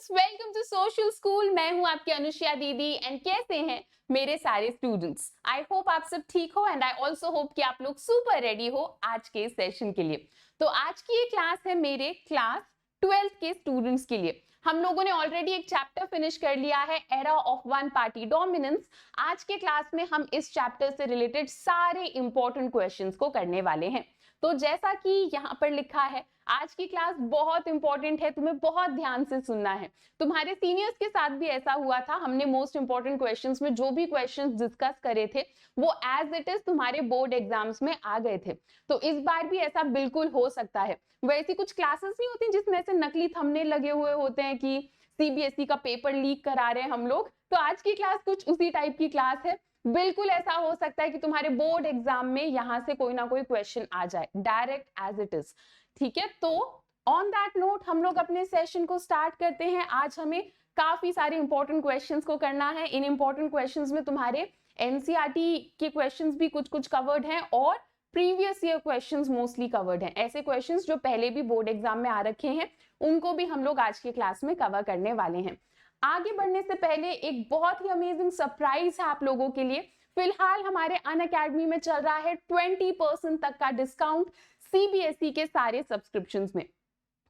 Welcome to social school. मैं हूं आपकी अनुष्या दीदी एंड कैसे हैं मेरे सारे स्टूडेंट्स। आई होप आप सब ठीक हो एंड आई ऑल्सो होप कि आप लोग सुपर रेडी हो आज के सेशन के लिए। तो आज की ये क्लास है मेरे क्लास 12th के स्टूडेंट्स के लिए। हम लोगों ने ऑलरेडी एक चैप्टर फिनिश कर लिया है, era of one party dominance. आज के क्लास में हम इस चैप्टर से रिलेटेड सारे इंपॉर्टेंट क्वेश्चंस को करने वाले हैं। तो जैसा कि यहाँ पर लिखा है, आज की क्लास बहुत इंपॉर्टेंट है, तुम्हें बहुत ध्यान से सुनना है। तुम्हारे सीनियर्स के साथ भी ऐसा हुआ था, हमने मोस्ट इंपॉर्टेंट क्वेश्चंस में जो भी क्वेश्चंस डिस्कस करे थे वो एज इट इज तुम्हारे बोर्ड एग्जाम्स में आ गए थे। तो इस बार भी ऐसा बिल्कुल हो सकता है। वैसी कुछ क्लासेस नहीं होती जिसमें ऐसे नकली थंबनेल लगे हुए होते हैं कि सीबीएसई का पेपर लीक करा रहे हैं हम लोग, तो आज की क्लास कुछ उसी टाइप की क्लास है। बिल्कुल ऐसा हो सकता है कि तुम्हारे बोर्ड एग्जाम में यहां से कोई ना कोई क्वेश्चन आ जाए डायरेक्ट एज इट इज। ठीक है, तो ऑन दैट नोट हम लोग अपने सेशन को स्टार्ट करते हैं। आज हमें काफी सारे इंपॉर्टेंट क्वेश्चंस को करना है। इन इंपॉर्टेंट क्वेश्चंस में तुम्हारे एनसीईआरटी के क्वेश्चंस भी कुछ कुछ कवर्ड हैं और previous year questions mostly covered हैं। ऐसे क्वेश्चंस जो पहले भी बोर्ड एग्जाम में आ रखे हैं उनको भी हम लोग आज की क्लास में कवर करने वाले हैं। आगे बढ़ने से पहले एक बहुत ही अमेजिंग सरप्राइज है आप लोगों के लिए। फिलहाल हमारे अनअकैडमी में चल रहा है 20% तक का डिस्काउंट सीबीएसई के सारे सब्सक्रिप्शंस में।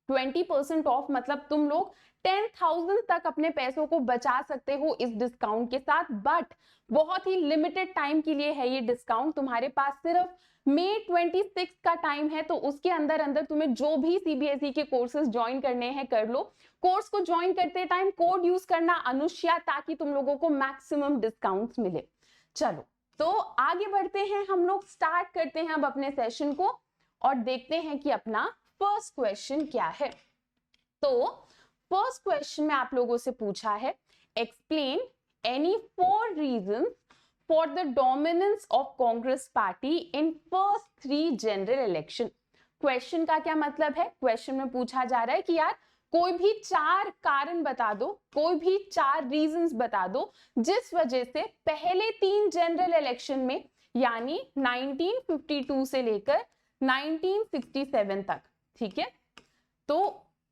20% ऑफ मतलब तुम लोग 10,000 तक अपने पैसों को बचा सकते हो इस डिस्काउंट के साथ। बट बहुत ही लिमिटेड टाइम के लिए है ये डिस्काउंट। तुम्हारे पास सिर्फ मई 26 का टाइम है, तो उसके अंदर अंदर तुम्हें जो भी सीबीएसई के कोर्सेज ज्वाइन करने हैं कर लो। कोर्स को ज्वाइन करते टाइम कोड यूज करना अनुष्या, ताकि तुम लोगों को मैक्सिमम डिस्काउंट्स मिले। चलो तो आगे बढ़ते हैं, हम लोग स्टार्ट करते हैं अब अपने सेशन को और देखते हैं कि अपना फर्स्ट क्वेश्चन क्या है। तो फर्स्ट क्वेश्चन में आप लोगों से पूछा है, explain any 4 reasons for the dominance of Congress party in first 3 general election. Question का क्या मतलब है? क्वेश्चन में पूछा जा रहा है कि यार कोई भी 4 कारण बता दो, कोई भी 4 रीजंस बता दो जिस वजह से पहले 3 जनरल इलेक्शन में यानी 1952 से लेकर 1967 तक, ठीक है, तो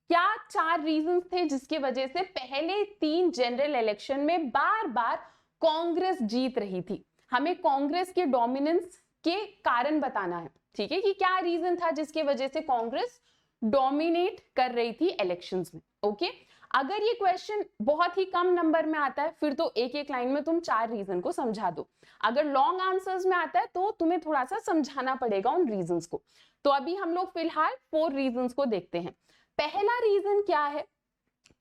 क्या 4 रीजंस थे जिसकी वजह से पहले 3 जनरल इलेक्शन में बार बार कांग्रेस जीत रही थी। हमें कांग्रेस के डोमिनेंस के कारण बताना है, ठीक है, कि क्या रीजन था जिसकी वजह से कांग्रेस डोमिनेट कर रही थी इलेक्शंस में। ओके, अगर ये क्वेश्चन बहुत ही कम नंबर में आता है फिर तो एक एक लाइन में तुम 4 रीजन को समझा दो। अगर लॉन्ग आंसर्स में आता है तो तुम्हें थोड़ा सा समझाना पड़ेगा उन रीजंस को। तो अभी हम लोग फिलहाल 4 रीजंस को देखते हैं। पहला रीजन क्या है,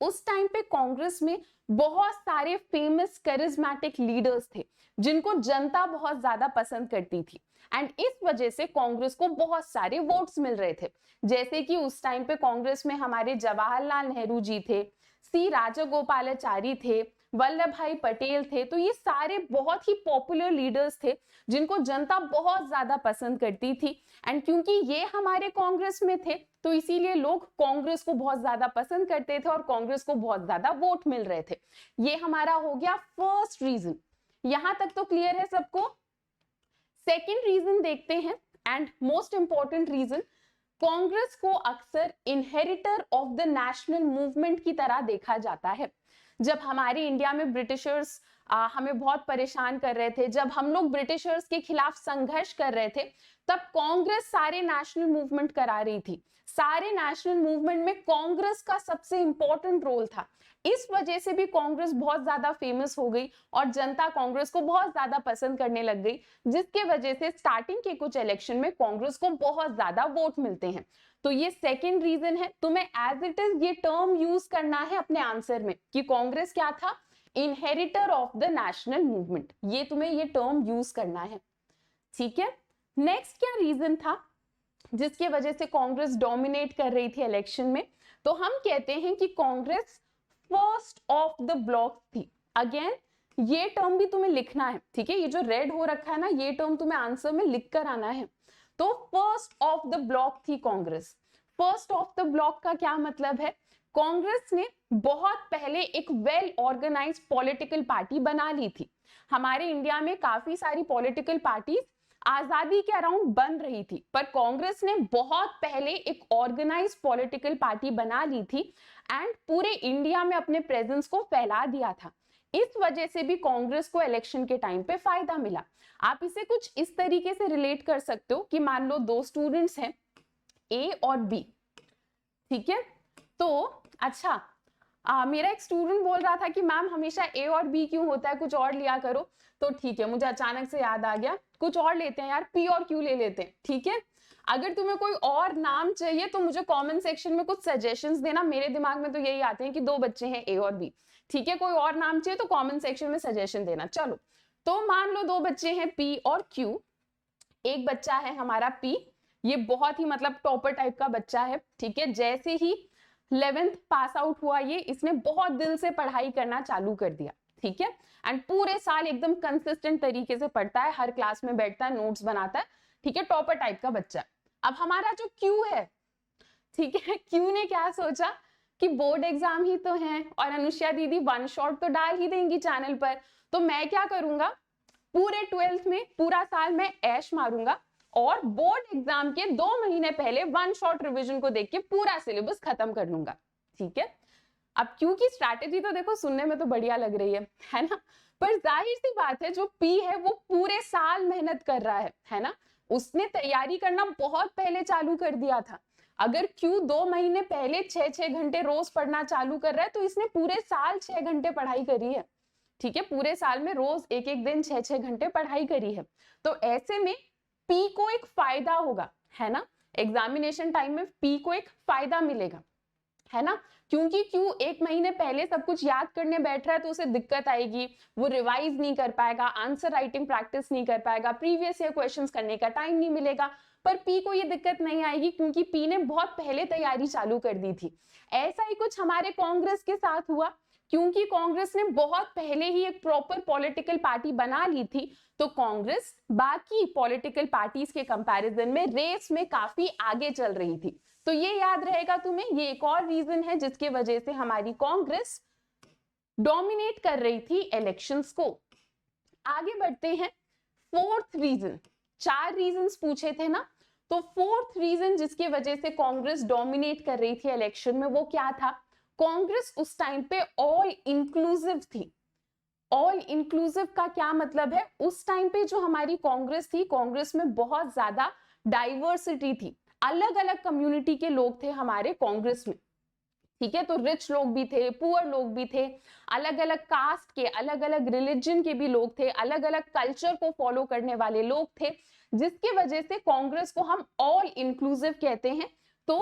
उस टाइम पे कांग्रेस में बहुत सारे फेमस करिज्मेटिक लीडर्स थे जिनको जनता बहुत ज्यादा पसंद करती थी एंड इस वजह से कांग्रेस को बहुत सारे वोट्स मिल रहे थे। जैसे कि उस टाइम पे कांग्रेस में हमारे जवाहरलाल नेहरू जी थे, सी राजगोपालाचारी थे, वल्लभ भाई पटेल थे। तो ये सारे बहुत ही पॉपुलर लीडर्स थे जिनको जनता बहुत ज्यादा पसंद करती थी एंड क्योंकि ये हमारे कांग्रेस में थे तो इसीलिए लोग कांग्रेस को बहुत ज्यादा पसंद करते थे और कांग्रेस को बहुत ज्यादा वोट मिल रहे थे। ये हमारा हो गया फर्स्ट रीजन। यहां तक तो क्लियर है सबको? सेकेंड रीजन देखते हैं and most important reason, Congress को अक्सर inheritor of the national movement की तरह देखा जाता है। जब हमारे इंडिया में ब्रिटिशर्स हमें बहुत परेशान कर रहे थे, जब हम लोग ब्रिटिशर्स के खिलाफ संघर्ष कर रहे थे, तब कांग्रेस सारे नेशनल मूवमेंट करा रही थी। सारे नेशनल मूवमेंट में कांग्रेस का सबसे इंपॉर्टेंट रोल था। इस वजह से भी कांग्रेस बहुत ज्यादा फेमस हो गई और जनता कांग्रेस को बहुत ज्यादा पसंद करने लग गई, जिसके वजह से स्टार्टिंग के कुछ इलेक्शन में कांग्रेस को बहुत ज्यादा वोट मिलते हैं। तो ये सेकेंड रीजन है। तुम्हें एज इट इज ये टर्म यूज करना है अपने आंसर में कि कांग्रेस क्या था, inheritor of the national movement. ये तुम्हें ये टर्म यूज करना है, ठीक है। नेक्स्ट क्या रीजन था जिसकी वजह से कांग्रेस डोमिनेट कर रही थी इलेक्शन में? तो हम कहते हैं कि Congress first of the block थी। अगेन ये टर्म भी तुम्हें लिखना है, ठीक है, ये जो रेड हो रखा है ना, ये टर्म तुम्हें आंसर में लिख कर आना है। तो फर्स्ट ऑफ द ब्लॉक थी Congress. First of the block का क्या मतलब है? कांग्रेस ने बहुत पहले एक वेल ऑर्गेनाइज्ड पॉलिटिकल पार्टी बना ली थी। हमारे इंडिया में काफी सारी पॉलिटिकल पार्टीज आजादी के अराउंड बन रही थी, पर कांग्रेस ने बहुत पहले एक ऑर्गेनाइज्ड पॉलिटिकल पार्टी बना ली थी एंड पूरे इंडिया में अपने प्रेजेंस को फैला दिया था। इस वजह से भी कांग्रेस को इलेक्शन के टाइम पे फायदा मिला। आप इसे कुछ इस तरीके से रिलेट कर सकते हो कि मान लो दो स्टूडेंट्स हैं ए और बी, ठीक है। तो अच्छा, मेरा एक स्टूडेंट बोल रहा था कि मैम हमेशा ए और बी क्यों होता है, कुछ और लिया करो। तो ठीक है, मुझे अचानक से याद आ गया, कुछ और लेते हैं यार, पी और क्यू ले लेते हैं, ठीक है। अगर तुम्हें कोई और नाम चाहिए तो मुझे कमेंट सेक्शन में कुछ सजेशंस देना। मेरे दिमाग में तो यही आते हैं कि दो बच्चे हैं ए और बी, ठीक है। कोई और नाम चाहिए तो कमेंट सेक्शन में सजेशन देना। चलो, तो मान लो दो बच्चे हैं पी और क्यू। एक बच्चा है हमारा पी, ये बहुत ही मतलब टॉपर टाइप का बच्चा है, ठीक है। जैसे ही 11th पास आउट हुआ ये, इसने बहुत दिल से पढ़ाई करना चालू कर दिया, ठीक है। एंड पूरे साल एकदम कंसिस्टेंट तरीके से पढ़ता है, हर क्लास में बैठता है, नोट्स बनाता है, ठीक है, टॉपर टाइप का बच्चा। अब हमारा जो क्यू है, ठीक है, क्यू ने क्या सोचा कि बोर्ड एग्जाम ही तो है और अनुष्या दीदी वन शॉट तो डाल ही देंगी चैनल पर, तो मैं क्या करूंगा, पूरे 12th में पूरा साल मैं ऐश मारूंगा और बोर्ड एग्जाम के 2 महीने पहले वन शॉट रिवीजन को देख के पूरा सिलेबस खत्म कर लूंगा, ठीक है। अब क्योंकि स्ट्रैटेजी तो देखो सुनने में तो बढ़िया लग रही है ना, पर जाहिर सी बात है जो पी है वो पूरे साल मेहनत कर रहा है ना, उसने तैयारी करना बहुत पहले चालू कर दिया था। अगर क्यू 2 महीने पहले 6-6 घंटे रोज पढ़ना चालू कर रहा है तो इसने पूरे साल 6 घंटे पढ़ाई करी है, ठीक है। पूरे साल में रोज एक एक दिन 6-6 घंटे पढ़ाई करी है। तो ऐसे में पी को एक फायदा होगा, है ना, एग्जामिनेशन टाइम में पी को एक फायदा मिलेगा, है ना, क्योंकि क्यों 1 महीने पहले सब कुछ याद करने बैठ रहा है तो उसे दिक्कत आएगी, वो रिवाइज नहीं कर पाएगा, आंसर राइटिंग प्रैक्टिस नहीं कर पाएगा, प्रीवियस ईयर क्वेश्चंस करने का टाइम नहीं मिलेगा। पर पी को ये दिक्कत नहीं आएगी क्योंकि पी ने बहुत पहले तैयारी चालू कर दी थी। ऐसा ही कुछ हमारे कांग्रेस के साथ हुआ, क्योंकि कांग्रेस ने बहुत पहले ही एक प्रॉपर पॉलिटिकल पार्टी बना ली थी, तो कांग्रेस बाकी पॉलिटिकल पार्टीज के कंपैरिजन में रेस में काफी आगे चल रही थी। तो ये याद रहेगा तुम्हें, ये एक और रीजन है जिसकी वजह से हमारी कांग्रेस डोमिनेट कर रही थी इलेक्शंस को। आगे बढ़ते हैं, फोर्थ रीजन, 4 रीजंस पूछे थे ना, तो फोर्थ रीजन जिसकी वजह से कांग्रेस डोमिनेट कर रही थी इलेक्शन में वो क्या था, कांग्रेस उस टाइम पे ऑल इंक्लूसिव थी। ऑल इंक्लूसिव का क्या मतलब है, उस टाइम पे जो हमारी कांग्रेस थी, कांग्रेस में बहुत ज्यादा डाइवर्सिटी थी, अलग अलग कम्युनिटी के लोग थे हमारे कांग्रेस में, ठीक है। तो रिच लोग भी थे, पुअर लोग भी थे, अलग अलग कास्ट के, अलग अलग रिलीजन के भी लोग थे, अलग अलग कल्चर को फॉलो करने वाले लोग थे, जिसकी वजह से कांग्रेस को हम ऑल इंक्लूसिव कहते हैं। तो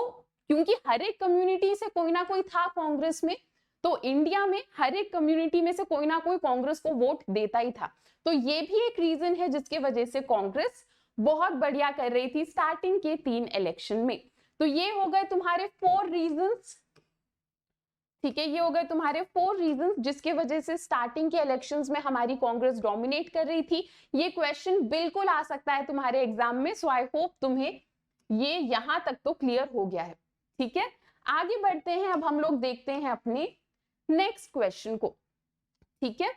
क्योंकि हर एक कम्युनिटी से कोई ना कोई था कांग्रेस में, तो इंडिया में हर एक कम्युनिटी में से कोई ना कोई कांग्रेस को वोट देता ही था। तो ये भी एक रीजन है जिसकी वजह से कांग्रेस बहुत बढ़िया कर रही थी स्टार्टिंग के 3 इलेक्शन में। तो ये हो गए तुम्हारे 4 रीजंस, ठीक है, ये हो गए तुम्हारे 4 रीजंस जिसके वजह से स्टार्टिंग के इलेक्शंस में हमारी कांग्रेस डोमिनेट कर रही थी। ये क्वेश्चन बिल्कुल आ सकता है तुम्हारे एग्जाम में, सो आई होप तुम्हें ये यहां तक तो क्लियर हो गया है, ठीक है। आगे बढ़ते हैं, अब हम लोग देखते हैं अपने नेक्स्ट क्वेश्चन को, ठीक है।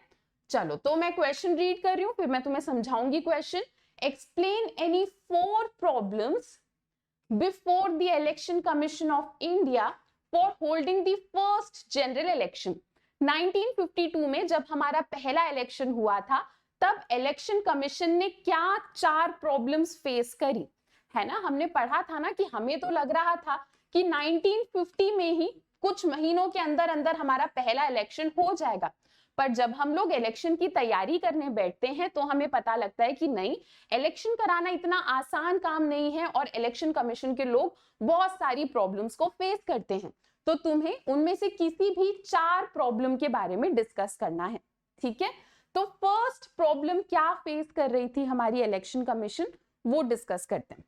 चलो, तो मैं क्वेश्चन रीड कर रही हूं, फिर मैं तुम्हें समझाऊंगी question. Explain any 4 problems before the election commission of India for holding the first general election. 1952 में जब हमारा पहला इलेक्शन हुआ था, तब इलेक्शन कमीशन ने क्या 4 प्रॉब्लम्स फेस करी, है ना। हमने पढ़ा था ना कि हमें तो लग रहा था कि 1950 में ही कुछ महीनों के अंदर अंदर हमारा पहला इलेक्शन हो जाएगा, पर जब हम लोग इलेक्शन की तैयारी करने बैठते हैं तो हमें पता लगता है कि नहीं, इलेक्शन कराना इतना आसान काम नहीं है और इलेक्शन कमीशन के लोग बहुत सारी प्रॉब्लम्स को फेस करते हैं। तो तुम्हें उनमें से किसी भी 4 प्रॉब्लम के बारे में डिस्कस करना है, ठीक है। तो फर्स्ट प्रॉब्लम क्या फेस कर रही थी हमारी इलेक्शन कमीशन, वो डिस्कस करते हैं।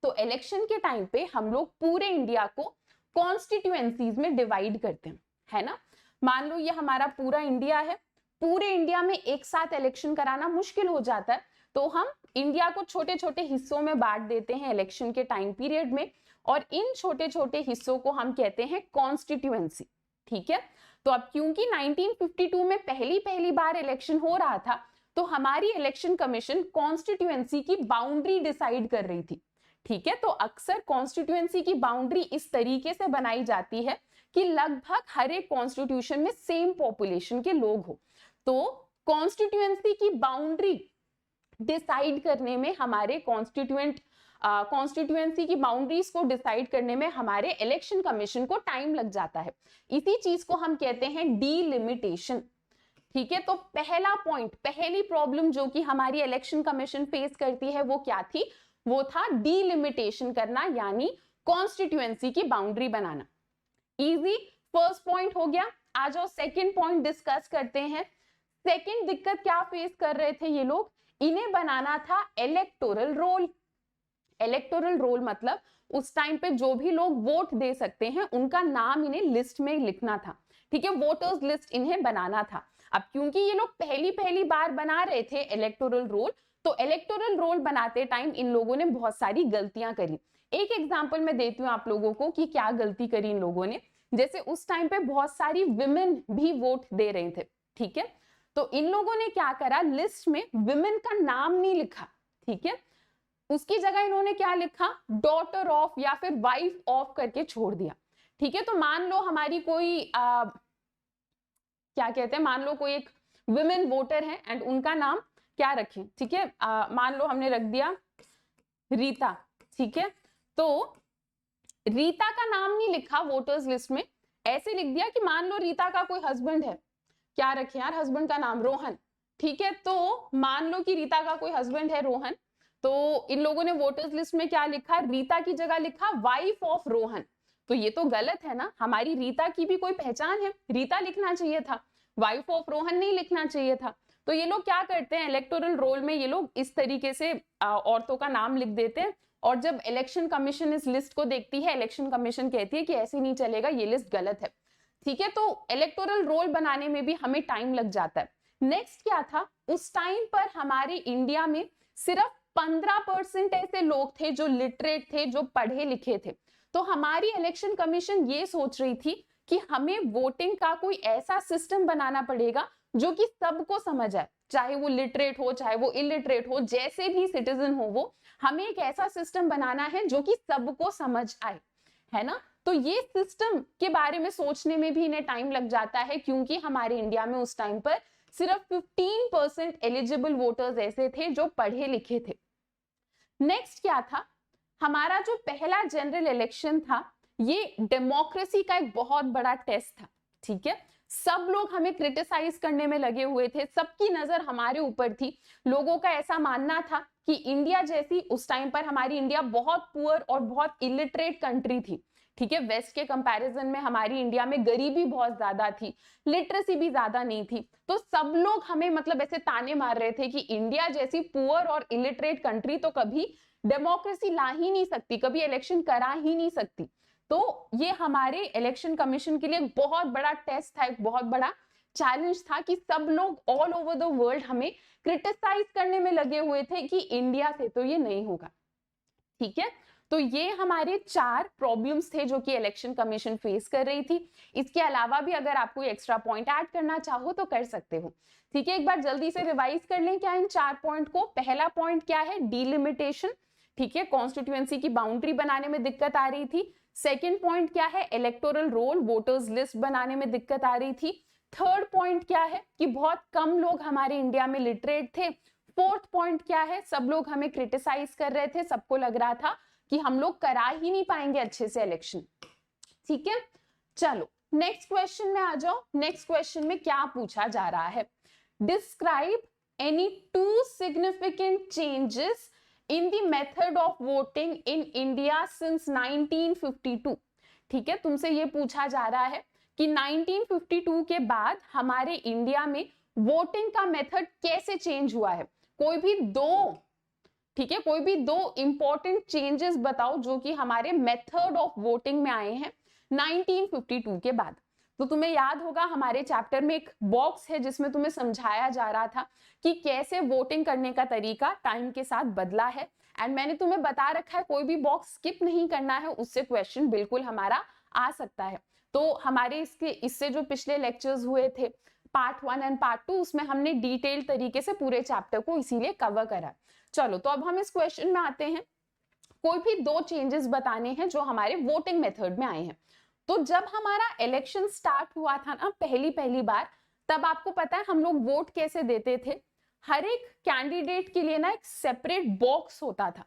तो इलेक्शन के टाइम पे हम लोग पूरे इंडिया को कॉन्स्टिट्यूएंसीज में डिवाइड करते हैं, है ना। मान लो ये हमारा पूरा इंडिया है, पूरे इंडिया में एक साथ इलेक्शन कराना मुश्किल हो जाता है, तो हम इंडिया को छोटे छोटे हिस्सों में बांट देते हैं इलेक्शन के टाइम पीरियड में, और इन छोटे छोटे हिस्सों को हम कहते हैं कॉन्स्टिट्यूएंसी, ठीक है। तो अब क्योंकि 1952 में पहली बार इलेक्शन हो रहा था, तो हमारी इलेक्शन कमीशन कॉन्स्टिट्यूएंसी की बाउंड्री डिसाइड कर रही थी। ठीक है, तो अक्सर कॉन्स्टिट्यूएंसी की बाउंड्री इस तरीके से बनाई जाती है कि लगभग हर एक कॉन्स्टिट्यूशन में सेम पॉपुलेशन के लोग हो। तो कॉन्स्टिट्यूएंसी की बाउंड्री डिसाइड करने में हमारे कॉन्स्टिट्यूएंसी की बाउंड्रीज को डिसाइड करने में हमारे इलेक्शन कमीशन को टाइम लग जाता है। इसी चीज को हम कहते हैं डीलिमिटेशन। ठीक है, तो पहला पॉइंट, पहली प्रॉब्लम जो कि हमारी इलेक्शन कमीशन फेस करती है वो क्या थी? वो था डीलिमिटेशन करना, यानी कॉन्स्टिट्यूएंसी की बाउंड्री बनाना। इजी, फर्स्ट पॉइंट हो गया। आ जाओ सेकंड पॉइंट डिस्कस करते हैं। सेकंड दिक्कत क्या फेस कर रहे थे ये लोग? इन्हें बनाना था इलेक्टोरल रोल। इलेक्टोरल रोल मतलब उस टाइम पे जो भी लोग वोट दे सकते हैं उनका नाम इन्हें लिस्ट में लिखना था। ठीक है, वोटर्स लिस्ट इन्हें बनाना था। अब क्योंकि ये लोग पहली बार बना रहे थे इलेक्टोरल रोल, तो इलेक्टोरल रोल बनाते टाइम इन लोगों ने बहुत सारी गलतियां करी। एक एग्जांपल मैं देती हूँ आप लोगों को कि क्या गलती करी इन लोगों ने। जैसे उस टाइम पे बहुत सारी विमेन भी वोट दे रहे थे। ठीक है, तो इन लोगों ने क्या करा, लिस्ट में विमेन का नाम नहीं लिखा। ठीक है, उसकी जगह इन्होंने क्या लिखा, डॉटर ऑफ या फिर वाइफ ऑफ करके छोड़ दिया। ठीक है, तो मान लो हमारी कोई क्या कहते हैं, मान लो कोई एक विमेन वोटर है एंड उनका नाम क्या रखें? ठीक है, मान लो हमने रख दिया रीता। ठीक है, तो रीता का नाम नहीं लिखा वोटर्स लिस्ट में, ऐसे लिख दिया कि मान लो रीता का कोई हस्बैंड है, क्या रखें यार हस्बैंड का नाम? रोहन। ठीक है, तो मान लो कि रीता का कोई हस्बैंड है रोहन, तो इन लोगों ने वोटर्स लिस्ट में क्या लिखा, रीता की जगह लिखा वाइफ ऑफ रोहन। तो ये तो गलत है ना, हमारी रीता की भी कोई पहचान है, रीता लिखना चाहिए था, वाइफ ऑफ रोहन नहीं लिखना चाहिए था। तो ये लोग क्या करते हैं, इलेक्टोरल रोल में ये लोग इस तरीके से औरतों का नाम लिख देते हैं, और जब इलेक्शन कमीशन इस लिस्ट को देखती है, इलेक्शन कमीशन कहती है कि ऐसे नहीं चलेगा, ये लिस्ट गलत है। ठीक है, तो इलेक्टोरल रोल बनाने में भी हमें टाइम लग जाता है। नेक्स्ट क्या था, उस टाइम पर हमारे इंडिया में सिर्फ 15% ऐसे लोग थे जो लिटरेट थे, जो पढ़े लिखे थे। तो हमारी इलेक्शन कमीशन ये सोच रही थी कि हमें वोटिंग का कोई ऐसा सिस्टम बनाना पड़ेगा जो कि सबको समझ आए, चाहे वो लिटरेट हो चाहे वो इलिटरेट हो, जैसे भी सिटीजन हो वो, हमें एक ऐसा सिस्टम बनाना है जो कि सबको समझ आए, है ना। तो ये सिस्टम के बारे में सोचने में भी इन्हें टाइम लग जाता है, क्योंकि हमारे इंडिया में उस टाइम पर सिर्फ 15% एलिजिबल वोटर्स ऐसे थे जो पढ़े लिखे थे। नेक्स्ट क्या था, हमारा जो पहला जनरल इलेक्शन था, ये डेमोक्रेसी का एक बहुत बड़ा टेस्ट था। ठीक है, सब लोग हमें क्रिटिसाइज करने में लगे हुए थे, सबकी नजर हमारे ऊपर थी। लोगों का ऐसा मानना था कि इंडिया जैसी, उस टाइम पर हमारी इंडिया बहुत पुअर और बहुत इलिटरेट कंट्री थी। ठीक है, वेस्ट के कंपैरिजन में हमारी इंडिया में गरीबी बहुत ज्यादा थी, लिटरेसी भी ज्यादा नहीं थी। तो सब लोग हमें मतलब ऐसे ताने मार रहे थे कि इंडिया जैसी पुअर और इलिटरेट कंट्री तो कभी डेमोक्रेसी ला ही नहीं सकती, कभी इलेक्शन करा ही नहीं सकती। तो ये हमारे इलेक्शन कमीशन के लिए एक बहुत बड़ा टेस्ट था, एक बहुत बड़ा चैलेंज था कि सब लोग ऑल ओवर द वर्ल्ड हमें क्रिटिसाइज करने में लगे हुए थे कि इंडिया से तो ये नहीं होगा। ठीक है, तो ये हमारे 4 प्रॉब्लम्स थे जो कि इलेक्शन कमीशन फेस कर रही थी। इसके अलावा भी अगर आप कोई एक्स्ट्रा पॉइंट ऐड करना चाहो तो कर सकते हो। ठीक है, एक बार जल्दी से रिवाइज कर लें क्या इन 4 पॉइंट को। पहला पॉइंट क्या है, डीलिमिटेशन। ठीक है, कॉन्स्टिट्यूएंसी की बाउंड्री बनाने में दिक्कत आ रही थी। सेकेंड पॉइंट क्या है, इलेक्टोरल रोल, वोटर्स लिस्ट बनाने में दिक्कत आ रही थी। थर्ड पॉइंट क्या है कि बहुत कम लोग हमारे इंडिया में लिटरेट थे। फोर्थ पॉइंट क्या है, सब लोग हमें क्रिटिसाइज कर रहे थे, सबको लग रहा था कि हम लोग करा ही नहीं पाएंगे अच्छे से इलेक्शन। ठीक है, चलो नेक्स्ट क्वेश्चन में आ जाओ। नेक्स्ट क्वेश्चन में क्या पूछा जा रहा है, describe any 2 significant changes in the method of voting in India since 1952। ठीक है, तुमसे ये पूछा जा रहा है कि 1952 के बाद हमारे इंडिया में वोटिंग का मेथड कैसे चेंज हुआ है। कोई भी 2, ठीक है, कोई भी 2 इंपॉर्टेंट चेंजेस बताओ जो कि हमारे मेथड ऑफ वोटिंग में आए हैं 1952 के बाद। तो तुम्हें याद होगा हमारे चैप्टर में एक बॉक्स है जिसमें तुम्हें समझाया जा रहा था कि कैसे वोटिंग करने का तरीका टाइम के साथ बदला है, एंड मैंने तुम्हें बता रखा है कोई भी बॉक्स स्किप नहीं करना है, उससे क्वेश्चन बिल्कुल हमारा आ सकता है। तो हमारे इससे जो पिछले लेक्चर्स हुए थे, पार्ट 1 एंड पार्ट 2 उसमें हमने डिटेल तरीके से पूरे चैप्टर को इसीलिए कवर करा। चलो तो अब हम इस क्वेश्चन में आते हैं। कोई भी 2 चेंजेस बताने हैं जो हमारे वोटिंग मेथड में आए हैं। तो जब हमारा इलेक्शन स्टार्ट हुआ था ना पहली बार, तब आपको पता है हम लोग वोट कैसे देते थे। हर एक कैंडिडेट के लिए ना एक सेपरेट बॉक्स होता था,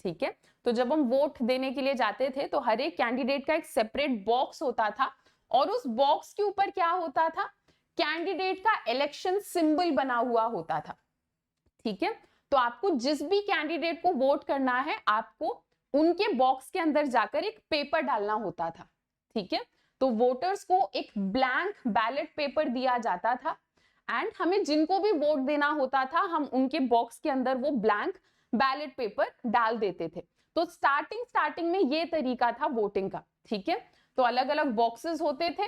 ठीक है। तो जब हम वोट देने के लिए जाते थे तो हर एक कैंडिडेट का एक सेपरेट बॉक्स होता था और उस बॉक्स के ऊपर क्या होता था, कैंडिडेट का इलेक्शन सिंबल बना हुआ होता था, ठीक है। तो आपको जिस भी कैंडिडेट को वोट करना है आपको उनके बॉक्स के अंदर जाकर एक पेपर डालना होता था, ठीक है। तो वोटर्स को एक ब्लैंक बैलेट पेपर दिया जाता था एंड हमें जिनको भी वोट देना होता था हम उनके बॉक्स के अंदर वो ब्लैंक बैलेट पेपर डाल देते थे। तो स्टार्टिंग में ये तरीका था वोटिंग का, ठीक है। तो अलग अलग बॉक्सेस होते थे,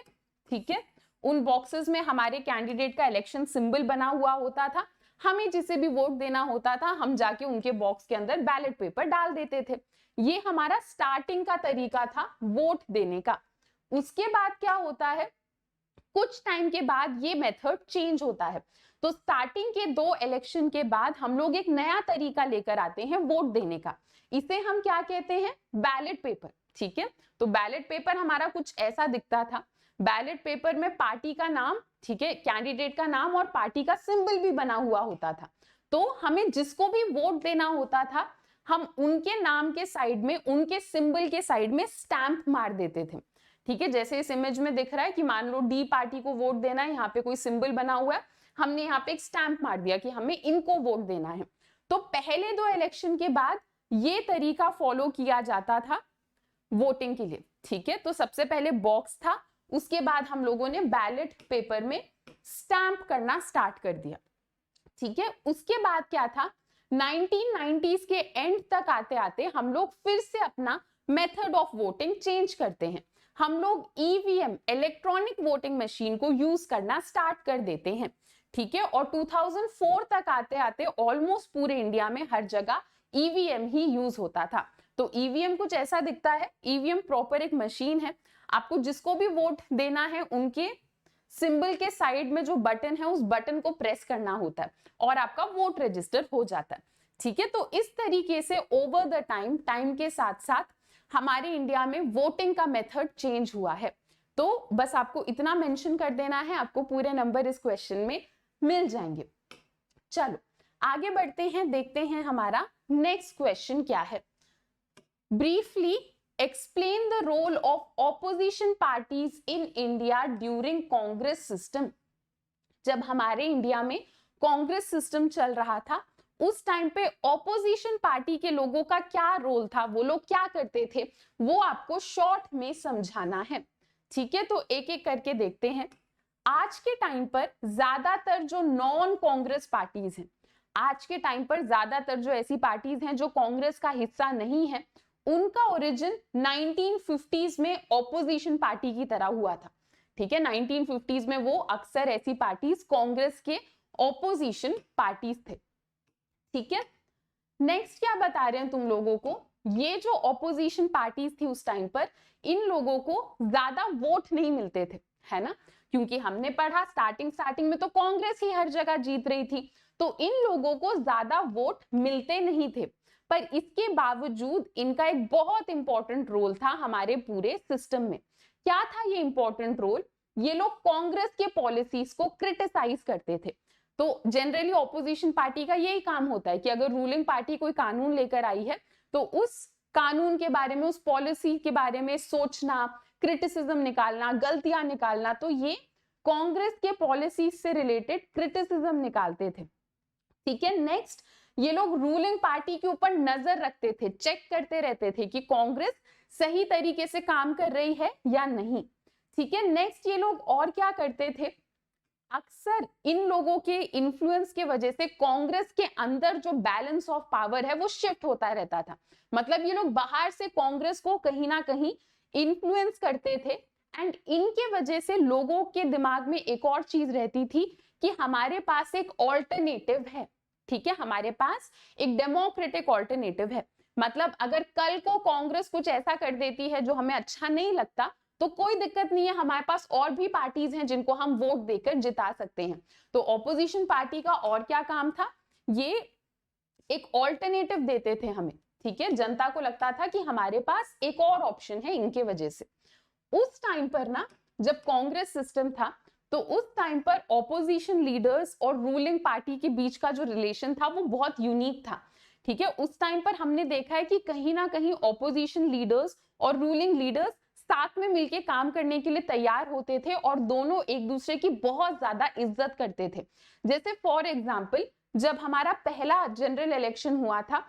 ठीक है। उन बॉक्सेस में हमारे कैंडिडेट का इलेक्शन सिंबल बना हुआ होता था। हमें जिसे भी वोट देना होता था हम जाके उनके बॉक्स के अंदर बैलेट पेपर डाल देते थे। ये हमारा स्टार्टिंग का तरीका था वोट देने का। उसके बाद क्या होता है, कुछ टाइम के बाद ये मेथड चेंज होता है। तो स्टार्टिंग के 2 इलेक्शन के बाद हम लोग एक नया तरीका लेकर आते हैं वोट देने का। इसे हम क्या कहते हैं, बैलेट पेपर, ठीक है। तो बैलेट पेपर हमारा कुछ ऐसा दिखता था। बैलेट पेपर में पार्टी का नाम, ठीक है, कैंडिडेट का नाम और पार्टी का सिंबल भी बना हुआ होता था। तो हमें जिसको भी वोट देना होता था हम उनके नाम के साइड में, उनके सिंबल के साइड में स्टैंप मार देते थे, ठीक है। जैसे इस इमेज में दिख रहा है कि मान लो डी पार्टी को वोट देना है, यहाँ पे कोई सिंबल बना हुआ है, हमने यहाँ पे एक स्टैंप मार दिया कि हमें इनको वोट देना है। तो पहले 2 इलेक्शन के बाद ये तरीका फॉलो किया जाता था वोटिंग के लिए, ठीक है। तो सबसे पहले बॉक्स था, उसके बाद हम लोगों ने बैलेट पेपर में स्टैंप करना स्टार्ट कर दिया, ठीक है। उसके बाद क्या था, 1990s के एंड तक आते आते हम लोग फिर से अपना मेथड ऑफ वोटिंग चेंज करते हैं। हम लोग ईवीएम, इलेक्ट्रॉनिक वोटिंग मशीन को यूज करना स्टार्ट कर देते हैं, ठीक है। और 2004 तक आते आते ऑलमोस्ट पूरे इंडिया में हर जगह ईवीएम ही यूज होता था। तो ईवीएम कुछ ऐसा दिखता है। ईवीएम प्रॉपर एक मशीन है, आपको जिसको भी वोट देना है उनके सिंबल के साइड में जो बटन है उस बटन को प्रेस करना होता है और आपका वोट रजिस्टर हो जाता है, ठीक है। तो इस तरीके से ओवर द टाइम के साथ साथ हमारे इंडिया में वोटिंग का मेथड चेंज हुआ है। तो बस आपको इतना मेंशन कर देना है, आपको पूरे नंबर इस क्वेश्चन में मिल जाएंगे। चलो आगे बढ़ते हैं, देखते हैं हमारा नेक्स्ट क्वेश्चन क्या है। Briefly explain the role of opposition parties in India during Congress system। जब हमारे इंडिया में कांग्रेस सिस्टम चल रहा था उस टाइम पे ऑपोजिशन पार्टी के लोगों का क्या रोल था, वो लोग क्या करते थे, वो आपको शॉर्ट में समझाना है, ठीक है। तो एक एक करके देखते हैं। आज के टाइम पर ज्यादातर जो नॉन कांग्रेस पार्टीज हैं, आज के टाइम पर ज्यादातर जो ऐसी पार्टीज हैं जो कांग्रेस का हिस्सा नहीं है, उनका ओरिजिन 1950s में ऑपोजिशन पार्टी की तरह हुआ था, ठीक है। 1950s में वो अक्सर ऐसी पार्टीज कांग्रेस के ऑपोजिशन पार्टीज थे, ठीक है। नेक्स्ट क्या बता रहे हैं तुम लोगों को, ये जो ऑपोजिशन पार्टीज थी उस टाइम पर, इन लोगों को ज्यादा वोट नहीं मिलते थे, है ना, क्योंकि हमने पढ़ा स्टार्टिंग में तो कांग्रेस ही हर जगह जीत रही थी, तो इन लोगों को ज्यादा वोट मिलते नहीं थे। पर इसके बावजूद इनका एक बहुत इंपॉर्टेंट रोल था हमारे पूरे सिस्टम में। क्या था ये इंपॉर्टेंट रोल, ये लोग कांग्रेस के पॉलिसीज को क्रिटिसाइज करते थे। तो जनरली ऑपोजिशन पार्टी का यही काम होता है कि अगर रूलिंग पार्टी कोई कानून लेकर आई है तो उस कानून के बारे में, उस पॉलिसी के बारे में सोचना, क्रिटिसिज्म निकालना, गलतियां निकालना, तो ये कांग्रेस के पॉलिसीज से रिलेटेड क्रिटिसिज्म निकालते थे, ठीक है। नेक्स्ट, ये लोग रूलिंग पार्टी के ऊपर नजर रखते थे, चेक करते रहते थे कि कांग्रेस सही तरीके से काम कर रही है या नहीं, ठीक है। नेक्स्ट, ये लोग और क्या करते थे, अक्सर इन लोगों के इन्फ्लुएंस के वजह से कांग्रेस के अंदर जो बैलेंस ऑफ पावर है वो शिफ्ट होता रहता था। मतलब ये लोग बाहर से कांग्रेस को कहीं ना कहीं इन्फ्लुएंस करते थे एंड इनके वजह से लोगों के दिमाग में एक और चीज रहती थी कि हमारे पास एक ऑल्टरनेटिव है, ठीक है, हमारे पास एक डेमोक्रेटिक ऑल्टरनेटिव है। मतलब अगर कल को कांग्रेस कुछ ऐसा कर देती है जो हमें अच्छा नहीं लगता, तो कोई दिक्कत नहीं है, हमारे पास और भी पार्टीज हैं जिनको हम वोट देकर जिता सकते हैं। तो ऑपोजिशन पार्टी का और क्या काम था, ये एक ऑल्टरनेटिव देते थे हमें, ठीक है। जनता को लगता था कि हमारे पास एक और ऑप्शन है इनके वजह से। उस टाइम पर ना, जब कांग्रेस सिस्टम था, तो उस टाइम पर ऑपोजिशन लीडर्स और रूलिंग पार्टी के बीच का जो रिलेशन था वो बहुत यूनिक था, ठीक है। उस टाइम पर हमने देखा है कि कहीं ना कहीं ऑपोजिशन लीडर्स और रूलिंग लीडर्स साथ में मिलकर काम करने के लिए तैयार होते थे और दोनों एक दूसरे की बहुत ज्यादा इज्जत करते थे। जैसे फॉर एग्जाम्पल, जब हमारा पहला जनरल इलेक्शन हुआ था,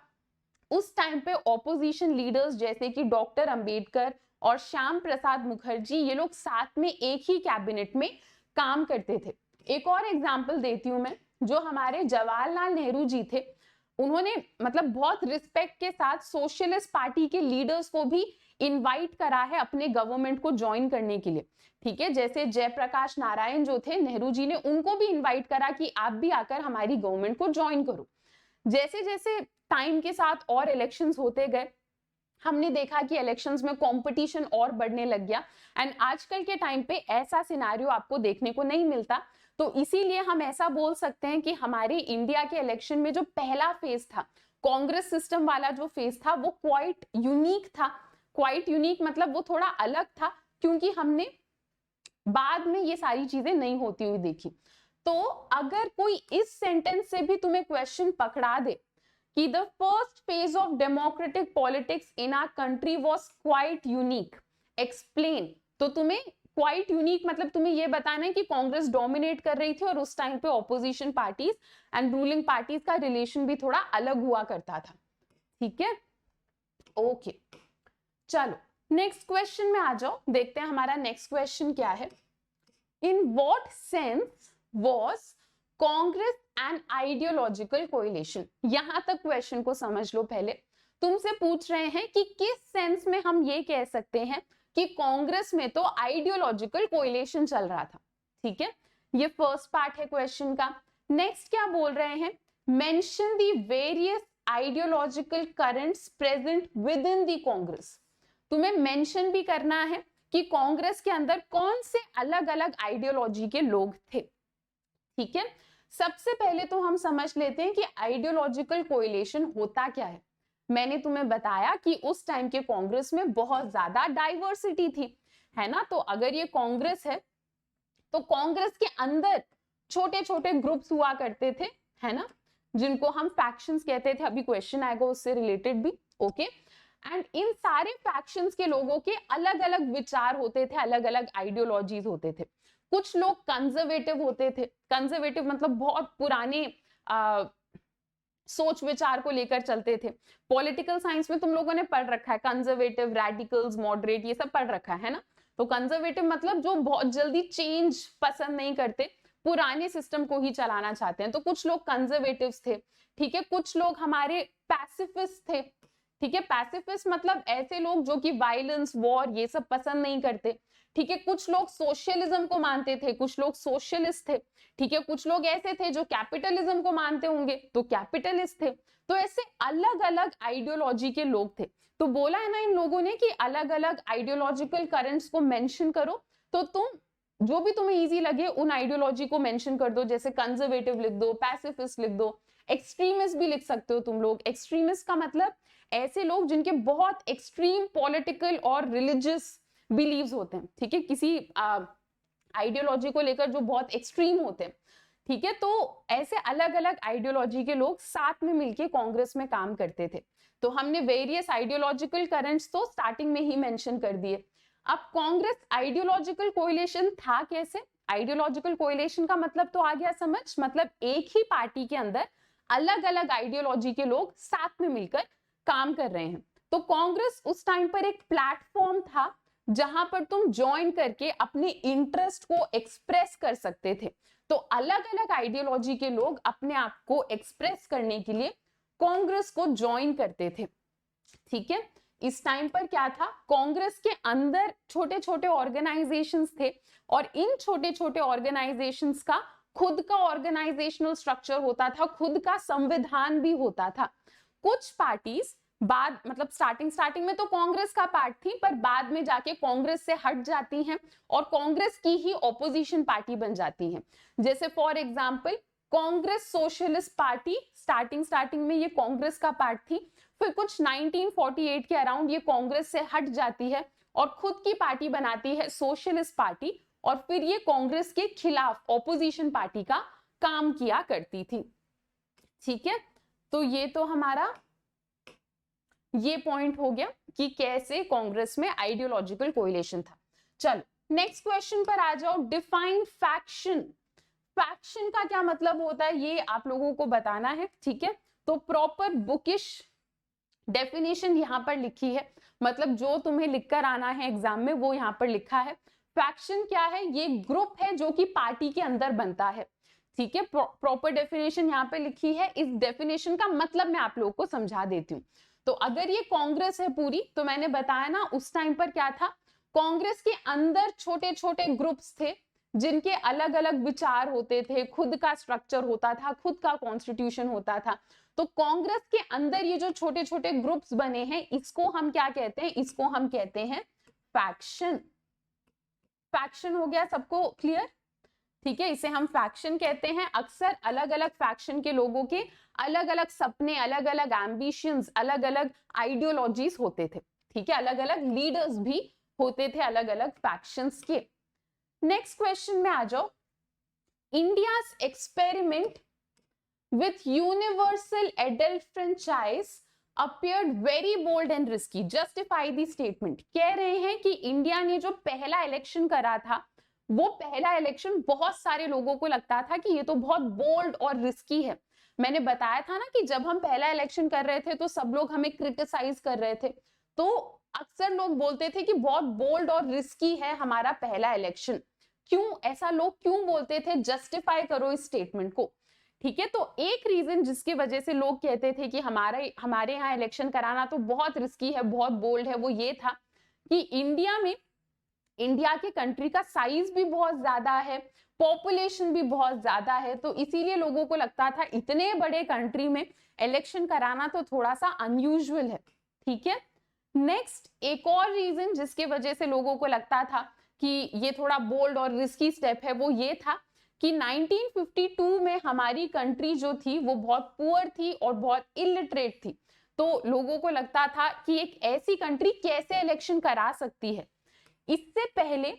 उस टाइम पे ऑपोजिशन लीडर्स जैसे कि डॉक्टर अंबेडकर और श्याम प्रसाद मुखर्जी, ये लोग साथ में एक ही कैबिनेट में काम करते थे। एक और एग्जांपल देती हूं मैं, जो हमारे जवाहरलाल नेहरू जी थे, उन्होंने मतलब बहुत रिस्पेक्ट के साथ सोशलिस्ट पार्टी के लीडर्स को भी इनवाइट करा है अपने गवर्नमेंट को ज्वाइन करने के लिए, ठीक है। जैसे जयप्रकाश नारायण जो थे, नेहरू जी ने उनको भी इनवाइट करा कि आप भी आकर हमारी गवर्नमेंट को ज्वाइन करो। जैसे जैसे टाइम के साथ और इलेक्शंस होते गए, हमने देखा कि इलेक्शंस में कंपटीशन और बढ़ने लग गया, एंड आजकल के टाइम पे ऐसा सिनेरियो आपको देखने को नहीं मिलता। तो इसीलिए हम ऐसा बोल सकते हैं कि हमारे इंडिया के इलेक्शन में जो पहला फेज था, कांग्रेस सिस्टम वाला जो फेज था, वो क्वाइट यूनिक था। क्वाइट यूनिक मतलब वो थोड़ा अलग था, क्योंकि हमने बाद में ये सारी चीजें नहीं होती हुई देखी। तो अगर कोई इस सेंटेंस से भी तुम्हें क्वेश्चन पकड़ा दे कि the first phase of democratic politics in our country was quite unique, explain, तो तुम्हें क्वाइट यूनिक मतलब तुम्हें ये बताना है कि कांग्रेस डोमिनेट कर रही थी और उस टाइम पे opposition parties and ruling parties का रिलेशन भी थोड़ा अलग हुआ करता था, ठीक है। ओके, चलो नेक्स्ट क्वेश्चन में आ जाओ, देखते हैं हमारा नेक्स्ट क्वेश्चन क्या है। In what sense was Congress an ideological coalition? यहां तक क्वेश्चन को समझ लो। पहले तुमसे पूछ रहे हैं कि किस सेंस में हम ये कह सकते हैं कि कांग्रेस में तो आइडियोलॉजिकल कोएलिशन चल रहा था, ठीक है। ये फर्स्ट पार्ट है क्वेश्चन का। नेक्स्ट क्या बोल रहे हैं, mention the various ideological currents present with in the Congress. तुम्हें मेंशन भी करना है कि कांग्रेस के अंदर कौन से अलग अलग आइडियोलॉजी के लोग थे, ठीक है। सबसे पहले तो हम समझ लेते हैं कि आइडियोलॉजिकल कोएलिशन होता क्या है। मैंने तुम्हें बताया कि उस टाइम के कांग्रेस में बहुत ज्यादा डाइवर्सिटी थी, है ना। तो अगर ये कांग्रेस है तो कांग्रेस के अंदर छोटे छोटे ग्रुप्स हुआ करते थे, है ना, जिनको हम फैक्शंस कहते थे। अभी क्वेश्चन आएगा उससे रिलेटेड भी, ओके। एंड इन सारे फैक्शंस के लोगों के अलग अलग विचार होते थे, अलग अलग आइडियोलॉजीज होते थे। कुछ लोग कंजर्वेटिव होते थे, कंजर्वेटिव मतलब बहुत पुराने सोच विचार को लेकर चलते थे। पॉलिटिकल साइंस में तुम लोगों ने पढ़ रखा है कंजर्वेटिव, रेडिकल्स, मॉडरेट, ये सब पढ़ रखा है ना। तो कंजर्वेटिव मतलब जो बहुत जल्दी चेंज पसंद नहीं करते, पुराने सिस्टम को ही चलाना चाहते हैं। तो कुछ लोग कंजर्वेटिव्स थे, ठीक है। कुछ लोग हमारे पैसिफिस्ट थे, ठीक है। पैसिफिस्ट मतलब ऐसे लोग जो कि वायलेंस, वॉर, ये सब पसंद नहीं करते, ठीक है। कुछ लोग सोशलिज्म को मानते थे, कुछ लोग सोशलिस्ट थे, ठीक है। कुछ लोग ऐसे थे जो कैपिटलिज्म को मानते होंगे तो कैपिटलिस्ट थे। तो ऐसे अलग अलग आइडियोलॉजी के लोग थे। तो बोला है ना इन लोगों ने कि अलग अलग आइडियोलॉजिकल करंट्स को मेंशन करो। तो तुम जो भी तुम्हें इजी लगे उन आइडियोलॉजी को मेंशन कर दो, जैसे कंजर्वेटिव लिख दो, पैसिफिस्ट लिख दो, एक्सट्रीमिस्ट भी लिख सकते हो तुम लोग। एक्सट्रीमिस्ट का मतलब ऐसे लोग जिनके बहुत एक्सट्रीम पॉलिटिकल और रिलीजियस बिलीव्स होते हैं, ठीक है, किसी आइडियोलॉजी को लेकर जो बहुत एक्सट्रीम होते हैं, ठीक है। तो ऐसे अलग अलग आइडियोलॉजी के लोग साथ में मिलके कांग्रेस में काम करते थे। तो हमने वेरियस आइडियोलॉजिकल करंट्स तो स्टार्टिंग में ही मेंशन कर दिए। अब कांग्रेस आइडियोलॉजिकल कोएलिशन था कैसे? आइडियोलॉजिकल कोएलिशन का मतलब तो आ गया समझ, मतलब एक ही पार्टी के अंदर अलग अलग आइडियोलॉजी के लोग साथ में मिलकर काम कर रहे हैं। तो कांग्रेस उस टाइम पर एक प्लेटफॉर्म था जहां पर तुम ज्वाइन करके अपने इंटरेस्ट को एक्सप्रेस कर सकते थे। तो अलग अलग आइडियोलॉजी के लोग अपने आप को एक्सप्रेस करने के लिए कांग्रेस को ज्वाइन करते थे, ठीक है। इस टाइम पर क्या था, कांग्रेस के अंदर छोटे छोटे ऑर्गेनाइजेशंस थे और इन छोटे छोटे ऑर्गेनाइजेशंस का खुद का ऑर्गेनाइजेशनल स्ट्रक्चर होता था, खुद का संविधान भी होता था। कुछ पार्टीज बाद मतलब स्टार्टिंग में तो कांग्रेस का पार्ट थी, पर बाद में जाके कांग्रेस से हट जाती हैं और कांग्रेस की ही ऑपोजिशन पार्टी बन जाती हैं। जैसे for example Congress socialist party starting में ये कांग्रेस का पार्ट थी, फिर कुछ 1948 के अराउंड ये कांग्रेस से हट जाती है और खुद की पार्टी बनाती है सोशलिस्ट पार्टी, और फिर ये कांग्रेस के खिलाफ ऑपोजिशन पार्टी का काम किया करती थी। ठीक है, तो ये तो हमारा ये पॉइंट हो गया कि कैसे कांग्रेस में आइडियोलॉजिकल कोरिलेशन था। चलो नेक्स्ट क्वेश्चन पर आ जाओ। Define faction. फैक्शन का क्या मतलब होता है ये आप लोगों को बताना है। ठीक है, तो प्रॉपर बुकिश डेफिनेशन यहाँ पर लिखी है, मतलब जो तुम्हें लिखकर आना है एग्जाम में वो यहाँ पर लिखा है। फैक्शन क्या है? ये ग्रुप है जो कि पार्टी के अंदर बनता है। ठीक है, प्रॉपर डेफिनेशन यहाँ पे लिखी है। इस डेफिनेशन का मतलब मैं आप लोगों को समझा देती हूँ। तो अगर ये कांग्रेस है पूरी, तो मैंने बताया ना उस टाइम पर क्या था, कांग्रेस के अंदर छोटे छोटे ग्रुप्स थे जिनके अलग अलग विचार होते थे, खुद का स्ट्रक्चर होता था, खुद का कॉन्स्टिट्यूशन होता था। तो कांग्रेस के अंदर ये जो छोटे छोटे ग्रुप्स बने हैं, इसको हम क्या कहते हैं? इसको हम कहते हैं फैक्शन। फैक्शन हो गया सबको क्लियर? ठीक है, इसे हम फैक्शन कहते हैं। अक्सर अलग अलग फैक्शन के लोगों के अलग अलग सपने, अलग अलग एम्बिशंस, अलग अलग आइडियोलॉजीज होते थे। ठीक है, अलग अलग लीडर्स भी होते थे अलग अलग फैक्शंस के। नेक्स्ट क्वेश्चन में आ जाओ। India's experiment with universal adult franchise appeared very bold and risky. Justify the statement. कह रहे हैं कि इंडिया ने जो पहला इलेक्शन करा था, वो पहला इलेक्शन बहुत सारे लोगों को लगता था कि ये तो बहुत बोल्ड और रिस्की है। मैंने बताया था ना कि जब हम पहला इलेक्शन कर रहे थे तो सब लोग हमें क्रिटिसाइज कर रहे थे, तो अक्सर लोग बोलते थे कि बहुत बोल्ड और रिस्की है हमारा पहला इलेक्शन। क्यों ऐसा लोग क्यों बोलते थे? जस्टिफाई करो इस स्टेटमेंट को। ठीक है, तो एक रीजन जिसकी वजह से लोग कहते थे कि हमारे यहाँ इलेक्शन कराना तो बहुत रिस्की है, बहुत बोल्ड है, वो ये था कि इंडिया के कंट्री का साइज भी बहुत ज्यादा है, पॉपुलेशन भी बहुत ज्यादा है, तो इसीलिए लोगों को लगता था इतने बड़े कंट्री में इलेक्शन कराना तो थोड़ा सा अनयूजुअल है। ठीक है, नेक्स्ट एक और रीजन जिसके वजह से लोगों को लगता था कि ये थोड़ा बोल्ड और रिस्की स्टेप है, वो ये था कि 1952 में हमारी कंट्री जो थी वो बहुत पुअर थी और बहुत इलिटरेट थी। तो लोगों को लगता था कि एक ऐसी कंट्री कैसे इलेक्शन करा सकती है। इससे पहले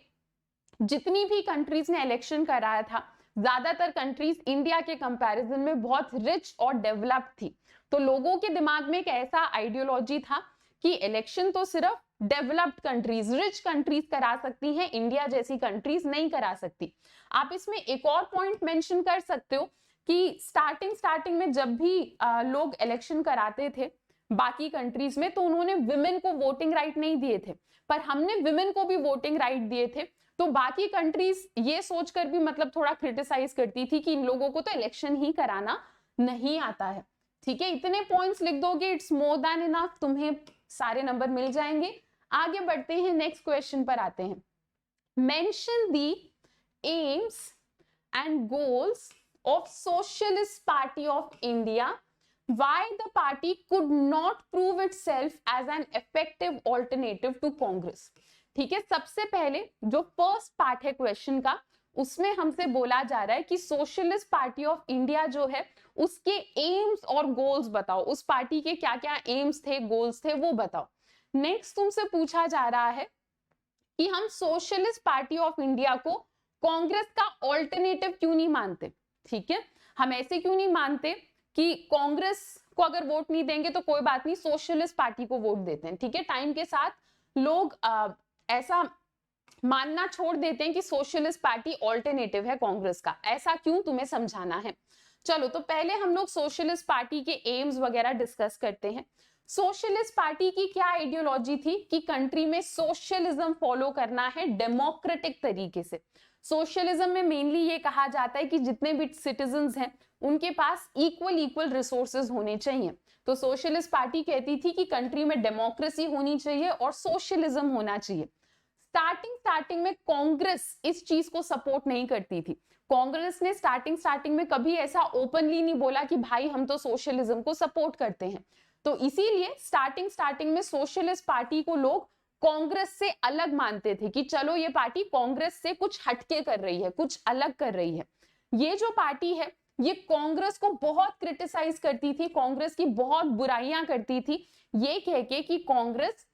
जितनी भी कंट्रीज ने इलेक्शन कराया था, ज्यादातर कंट्रीज इंडिया के कंपैरिजन में बहुत रिच और डेवलप्ड थी। तो लोगों के दिमाग में एक ऐसा आइडियोलॉजी था कि इलेक्शन तो सिर्फ डेवलप्ड कंट्रीज, रिच कंट्रीज करा सकती हैं, इंडिया जैसी कंट्रीज नहीं करा सकती। आप इसमें एक और पॉइंट मेंशन कर सकते हो कि स्टार्टिंग में जब भी लोग इलेक्शन कराते थे बाकी कंट्रीज में, तो उन्होंने विमेन को वोटिंग राइट नहीं दिए थे, पर हमने विमेन को भी वोटिंग राइट दिए थे। तो बाकी कंट्रीज ये सोचकर भी मतलब थोड़ा क्रिटिसाइज करती थी कि इन लोगों को तो इलेक्शन ही कराना नहीं आता है। ठीक है, इतने पॉइंट्स लिख दोगे, इट्स मोर देन इनफ, तुम्हें सारे नंबर मिल जाएंगे। आगे बढ़ते हैं, नेक्स्ट क्वेश्चन पर आते हैं। Mention the AIIMS and goals of socialist party of India, why the party could not prove itself as an effective alternative to Congress। ठीक है, सबसे पहले जो फर्स्ट पार्ट है क्वेश्चन का, उसमें हमसे बोला जा रहा है कि सोशलिस्ट पार्टी ऑफ इंडिया जो है उसके एम्स और गोल्स बताओ, उस पार्टी के क्या क्या एम्स थे, गोल्स थे, वो बताओ। नेक्स्ट तुमसे पूछा जा रहा है कि हम सोशलिस्ट पार्टी ऑफ इंडिया को कांग्रेस का ऑल्टरनेटिव क्यों नहीं मानते। ठीक है, हम ऐसे क्यों नहीं मानते कि कांग्रेस को अगर वोट नहीं देंगे तो कोई बात नहीं, सोशलिस्ट पार्टी को वोट देते हैं। ठीक है, टाइम के साथ लोग ऐसा मानना छोड़ देते हैं कि सोशलिस्ट पार्टी ऑल्टरनेटिव है कांग्रेस का। ऐसा क्यों, तुम्हें समझाना है। चलो, तो पहले हम लोग सोशलिस्ट पार्टी के एम्स वगैरह डिस्कस करते हैं। सोशलिस्ट पार्टी की क्या आइडियोलॉजी थी कि कंट्री में सोशलिज्म फॉलो करना है डेमोक्रेटिक तरीके से। सोशलिज्म में मेनली ये कहा जाता है कि जितने भी सिटीजन्स हैं उनके पास इक्वल रिसोर्सेज होने चाहिए। तो सोशलिस्ट पार्टी कहती थी कि कंट्री में डेमोक्रेसी होनी चाहिए और सोशलिज्म होना चाहिए। स्टार्टिंग में कांग्रेस इस चीज को सपोर्ट नहीं करती थी। कांग्रेस ने स्टार्टिंग में कभी ऐसा ओपनली नहीं बोला कि भाई हम तो सोशलिज्म को सपोर्ट करते हैं। तो इसीलिए स्टार्टिंग में सोशलिस्ट पार्टी को लोग कांग्रेस से अलग मानते थे कि चलो ये पार्टी कांग्रेस से कुछ हटके कर रही है, कुछ अलग कर रही है। ये जो पार्टी है ये कांग्रेस को बहुत क्रिटिसाइज करती थी, कांग्रेस की बहुत बुराइयां करती थी, ये कह के कि कांग्रेस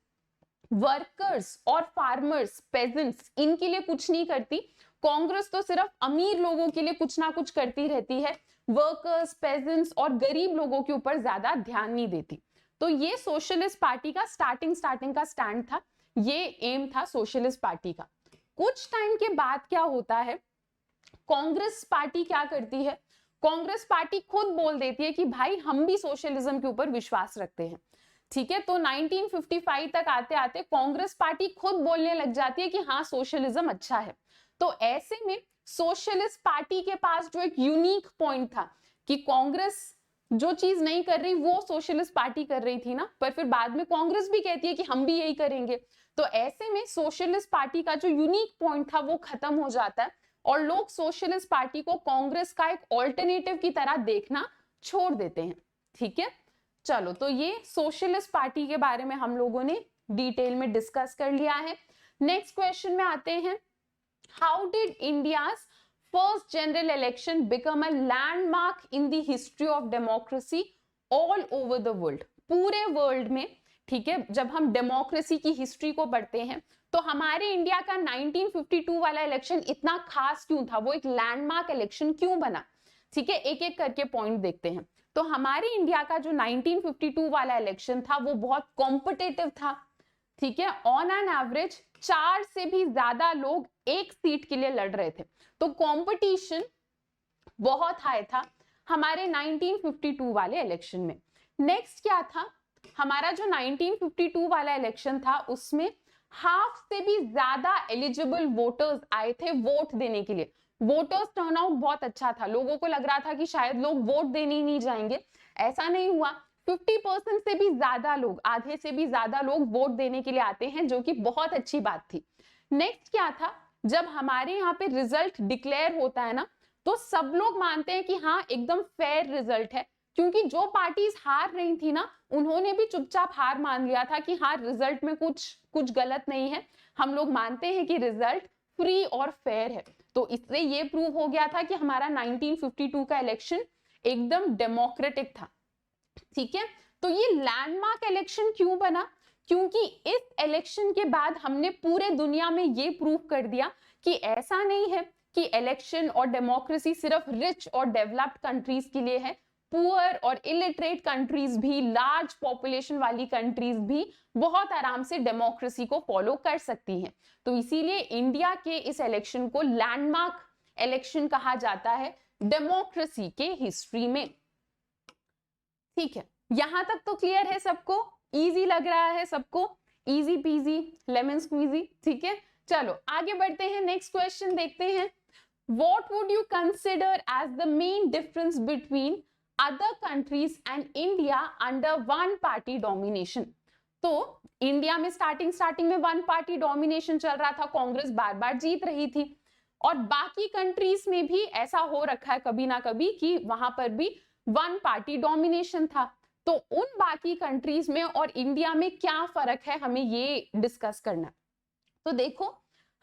वर्कर्स और फार्मर्स, पेजेंट्स, इनके लिए कुछ नहीं करती, कांग्रेस तो सिर्फ अमीर लोगों के लिए कुछ ना कुछ करती रहती है, वर्कर्स, पेजेंट्स और गरीब लोगों के ऊपर ज्यादा ध्यान नहीं देती। तो ये सोशलिस्ट पार्टी का स्टार्टिंग का स्टैंड था, ये एम था सोशलिस्ट पार्टी का। कुछ टाइम के बाद क्या होता है, कांग्रेस पार्टी क्या करती है, कांग्रेस पार्टी खुद बोल देती है कि भाई हम भी सोशलिज्म के ऊपर विश्वास रखते हैं। ठीक है, तो 1955 तक आते आते कांग्रेस पार्टी खुद बोलने लग जाती है कि हाँ सोशलिज्म अच्छा है। तो ऐसे में सोशलिस्ट पार्टी के पास जो एक यूनिक पॉइंट था कि कांग्रेस जो चीज नहीं कर रही वो सोशलिस्ट पार्टी कर रही थी ना, पर फिर बाद में कांग्रेस भी कहती है कि हम भी यही करेंगे। तो ऐसे में सोशलिस्ट पार्टी का जो यूनिक पॉइंट था वो खत्म हो जाता है और लोग सोशलिस्ट पार्टी को कांग्रेस का एक ऑल्टरनेटिव की तरह देखना छोड़ देते हैं। ठीक है, चलो तो ये सोशलिस्ट पार्टी के बारे में हम लोगों ने डिटेल में डिस्कस कर लिया है। नेक्स्ट क्वेश्चन में आते हैं, how did India's first general election become a landmark in the history of democracy all over the world. पूरे वर्ल्ड में, ठीक है, जब हम डेमोक्रेसी की हिस्ट्री को पढ़ते हैं तो हमारे इंडिया का 1952 वाला इलेक्शन इतना खास क्यों था, वो एक लैंडमार्क इलेक्शन क्यों बना। ठीक है, एक एक करके पॉइंट देखते हैं। तो हमारे इंडिया का जो 1952 वाला इलेक्शन था वो बहुत कॉम्पिटिटिव था। ठीक है, ऑन एन एवरेज 4 से भी ज्यादा लोग एक सीट के लिए लड़ रहे थे, तो कंपटीशन बहुत हाई था हमारे 1952 वाले इलेक्शन में। नेक्स्ट क्या था, हमारा जो 1952 वाला इलेक्शन था उसमें हाफ से भी ज्यादा एलिजिबल वोटर्स आए थे वोट देने के लिए। वोटर्स टर्नआउट बहुत अच्छा था, लोगों को लग रहा था कि शायद लोग वोट देने ही नहीं जाएंगे, ऐसा नहीं हुआ। 50% से भी ज्यादा लोग, आधे से भी ज्यादा लोग वोट देने के लिए आते हैं, जो कि बहुत अच्छी बात थी। नेक्स्ट क्या था, जब हमारे यहाँ पे रिजल्ट डिक्लेयर होता है ना तो सब लोग मानते हैं कि हाँ एकदम फेयर रिजल्ट है, क्योंकि जो पार्टीज हार रही थी ना उन्होंने भी चुपचाप हार मान लिया था कि हाँ रिजल्ट में कुछ गलत नहीं है, हम लोग मानते हैं कि रिजल्ट फ्री और फेयर है। तो इससे ये प्रूव हो गया था कि हमारा 1952 का इलेक्शन एकदम डेमोक्रेटिक था। ठीक है, तो ये लैंडमार्क इलेक्शन क्यों बना, क्योंकि इस इलेक्शन के बाद हमने पूरे दुनिया में ये प्रूव कर दिया कि ऐसा नहीं है कि इलेक्शन और डेमोक्रेसी सिर्फ रिच और डेवलप्ड कंट्रीज के लिए है, पुअर और इलिटरेट कंट्रीज भी, लार्ज पॉपुलेशन वाली कंट्रीज भी बहुत आराम से डेमोक्रेसी को फॉलो कर सकती हैं। तो इसीलिए इंडिया के इस इलेक्शन को लैंडमार्क इलेक्शन कहा जाता है डेमोक्रेसी के हिस्ट्री में। ठीक है, यहां तक तो क्लियर है सबको, इजी लग रहा है सबको, इजी पीजी लेमन स्क्वीजी। ठीक है, चलो आगे बढ़ते हैं, नेक्स्ट क्वेश्चन देखते हैं। What would you consider as the main difference between other countries and India under one party domination? तो इंडिया में स्टार्टिंग में वन पार्टी डोमिनेशन चल रहा था, कांग्रेस बार बार जीत रही थी, और बाकी कंट्रीज में भी ऐसा हो रखा है कभी ना कभी कि वहां पर भी वन पार्टी डोमिनेशन था। तो उन बाकी कंट्रीज में और इंडिया में क्या फर्क है, हमें ये डिस्कस करना। तो देखो,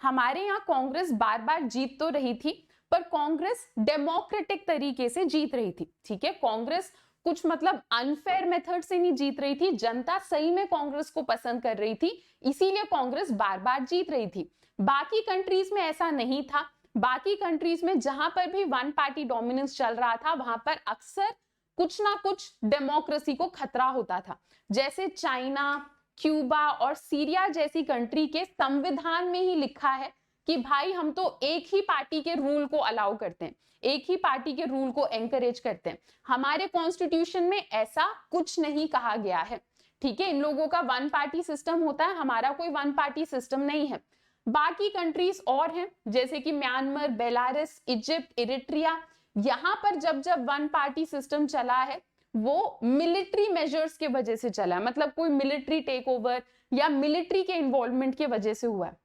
हमारे यहाँ कांग्रेस बार बार जीत तो रही थी, पर कांग्रेस डेमोक्रेटिक तरीके से जीत रही थी। ठीक है, कांग्रेस कुछ मतलब अनफेयर मेथड से नहीं जीत रही थी, जनता सही में कांग्रेस को पसंद कर रही थी, इसीलिए कांग्रेस बार बार जीत रही थी। बाकी कंट्रीज में ऐसा नहीं था, बाकी कंट्रीज में जहां पर भी वन पार्टी डोमिनेंस चल रहा था वहां पर अक्सर कुछ ना कुछ डेमोक्रेसी को खतरा होता था। जैसे चाइना, क्यूबा और सीरिया जैसी कंट्री के संविधान में ही लिखा है कि भाई हम तो एक ही पार्टी के रूल को अलाउ करते हैं, एक ही पार्टी के रूल को एनकरेज करते हैं। हमारे कॉन्स्टिट्यूशन में ऐसा कुछ नहीं कहा गया है। ठीक है, इन लोगों का वन पार्टी सिस्टम होता है, हमारा कोई वन पार्टी सिस्टम नहीं है। बाकी कंट्रीज और हैं जैसे कि म्यांमार, बेलारूस, इजिप्ट, इरिट्रिया, यहाँ पर जब जब वन पार्टी सिस्टम चला है वो मिलिट्री मेजर्स के वजह से चला है, मतलब कोई मिलिट्री टेक ओवर या मिलिट्री के इन्वॉल्वमेंट की वजह से हुआ है।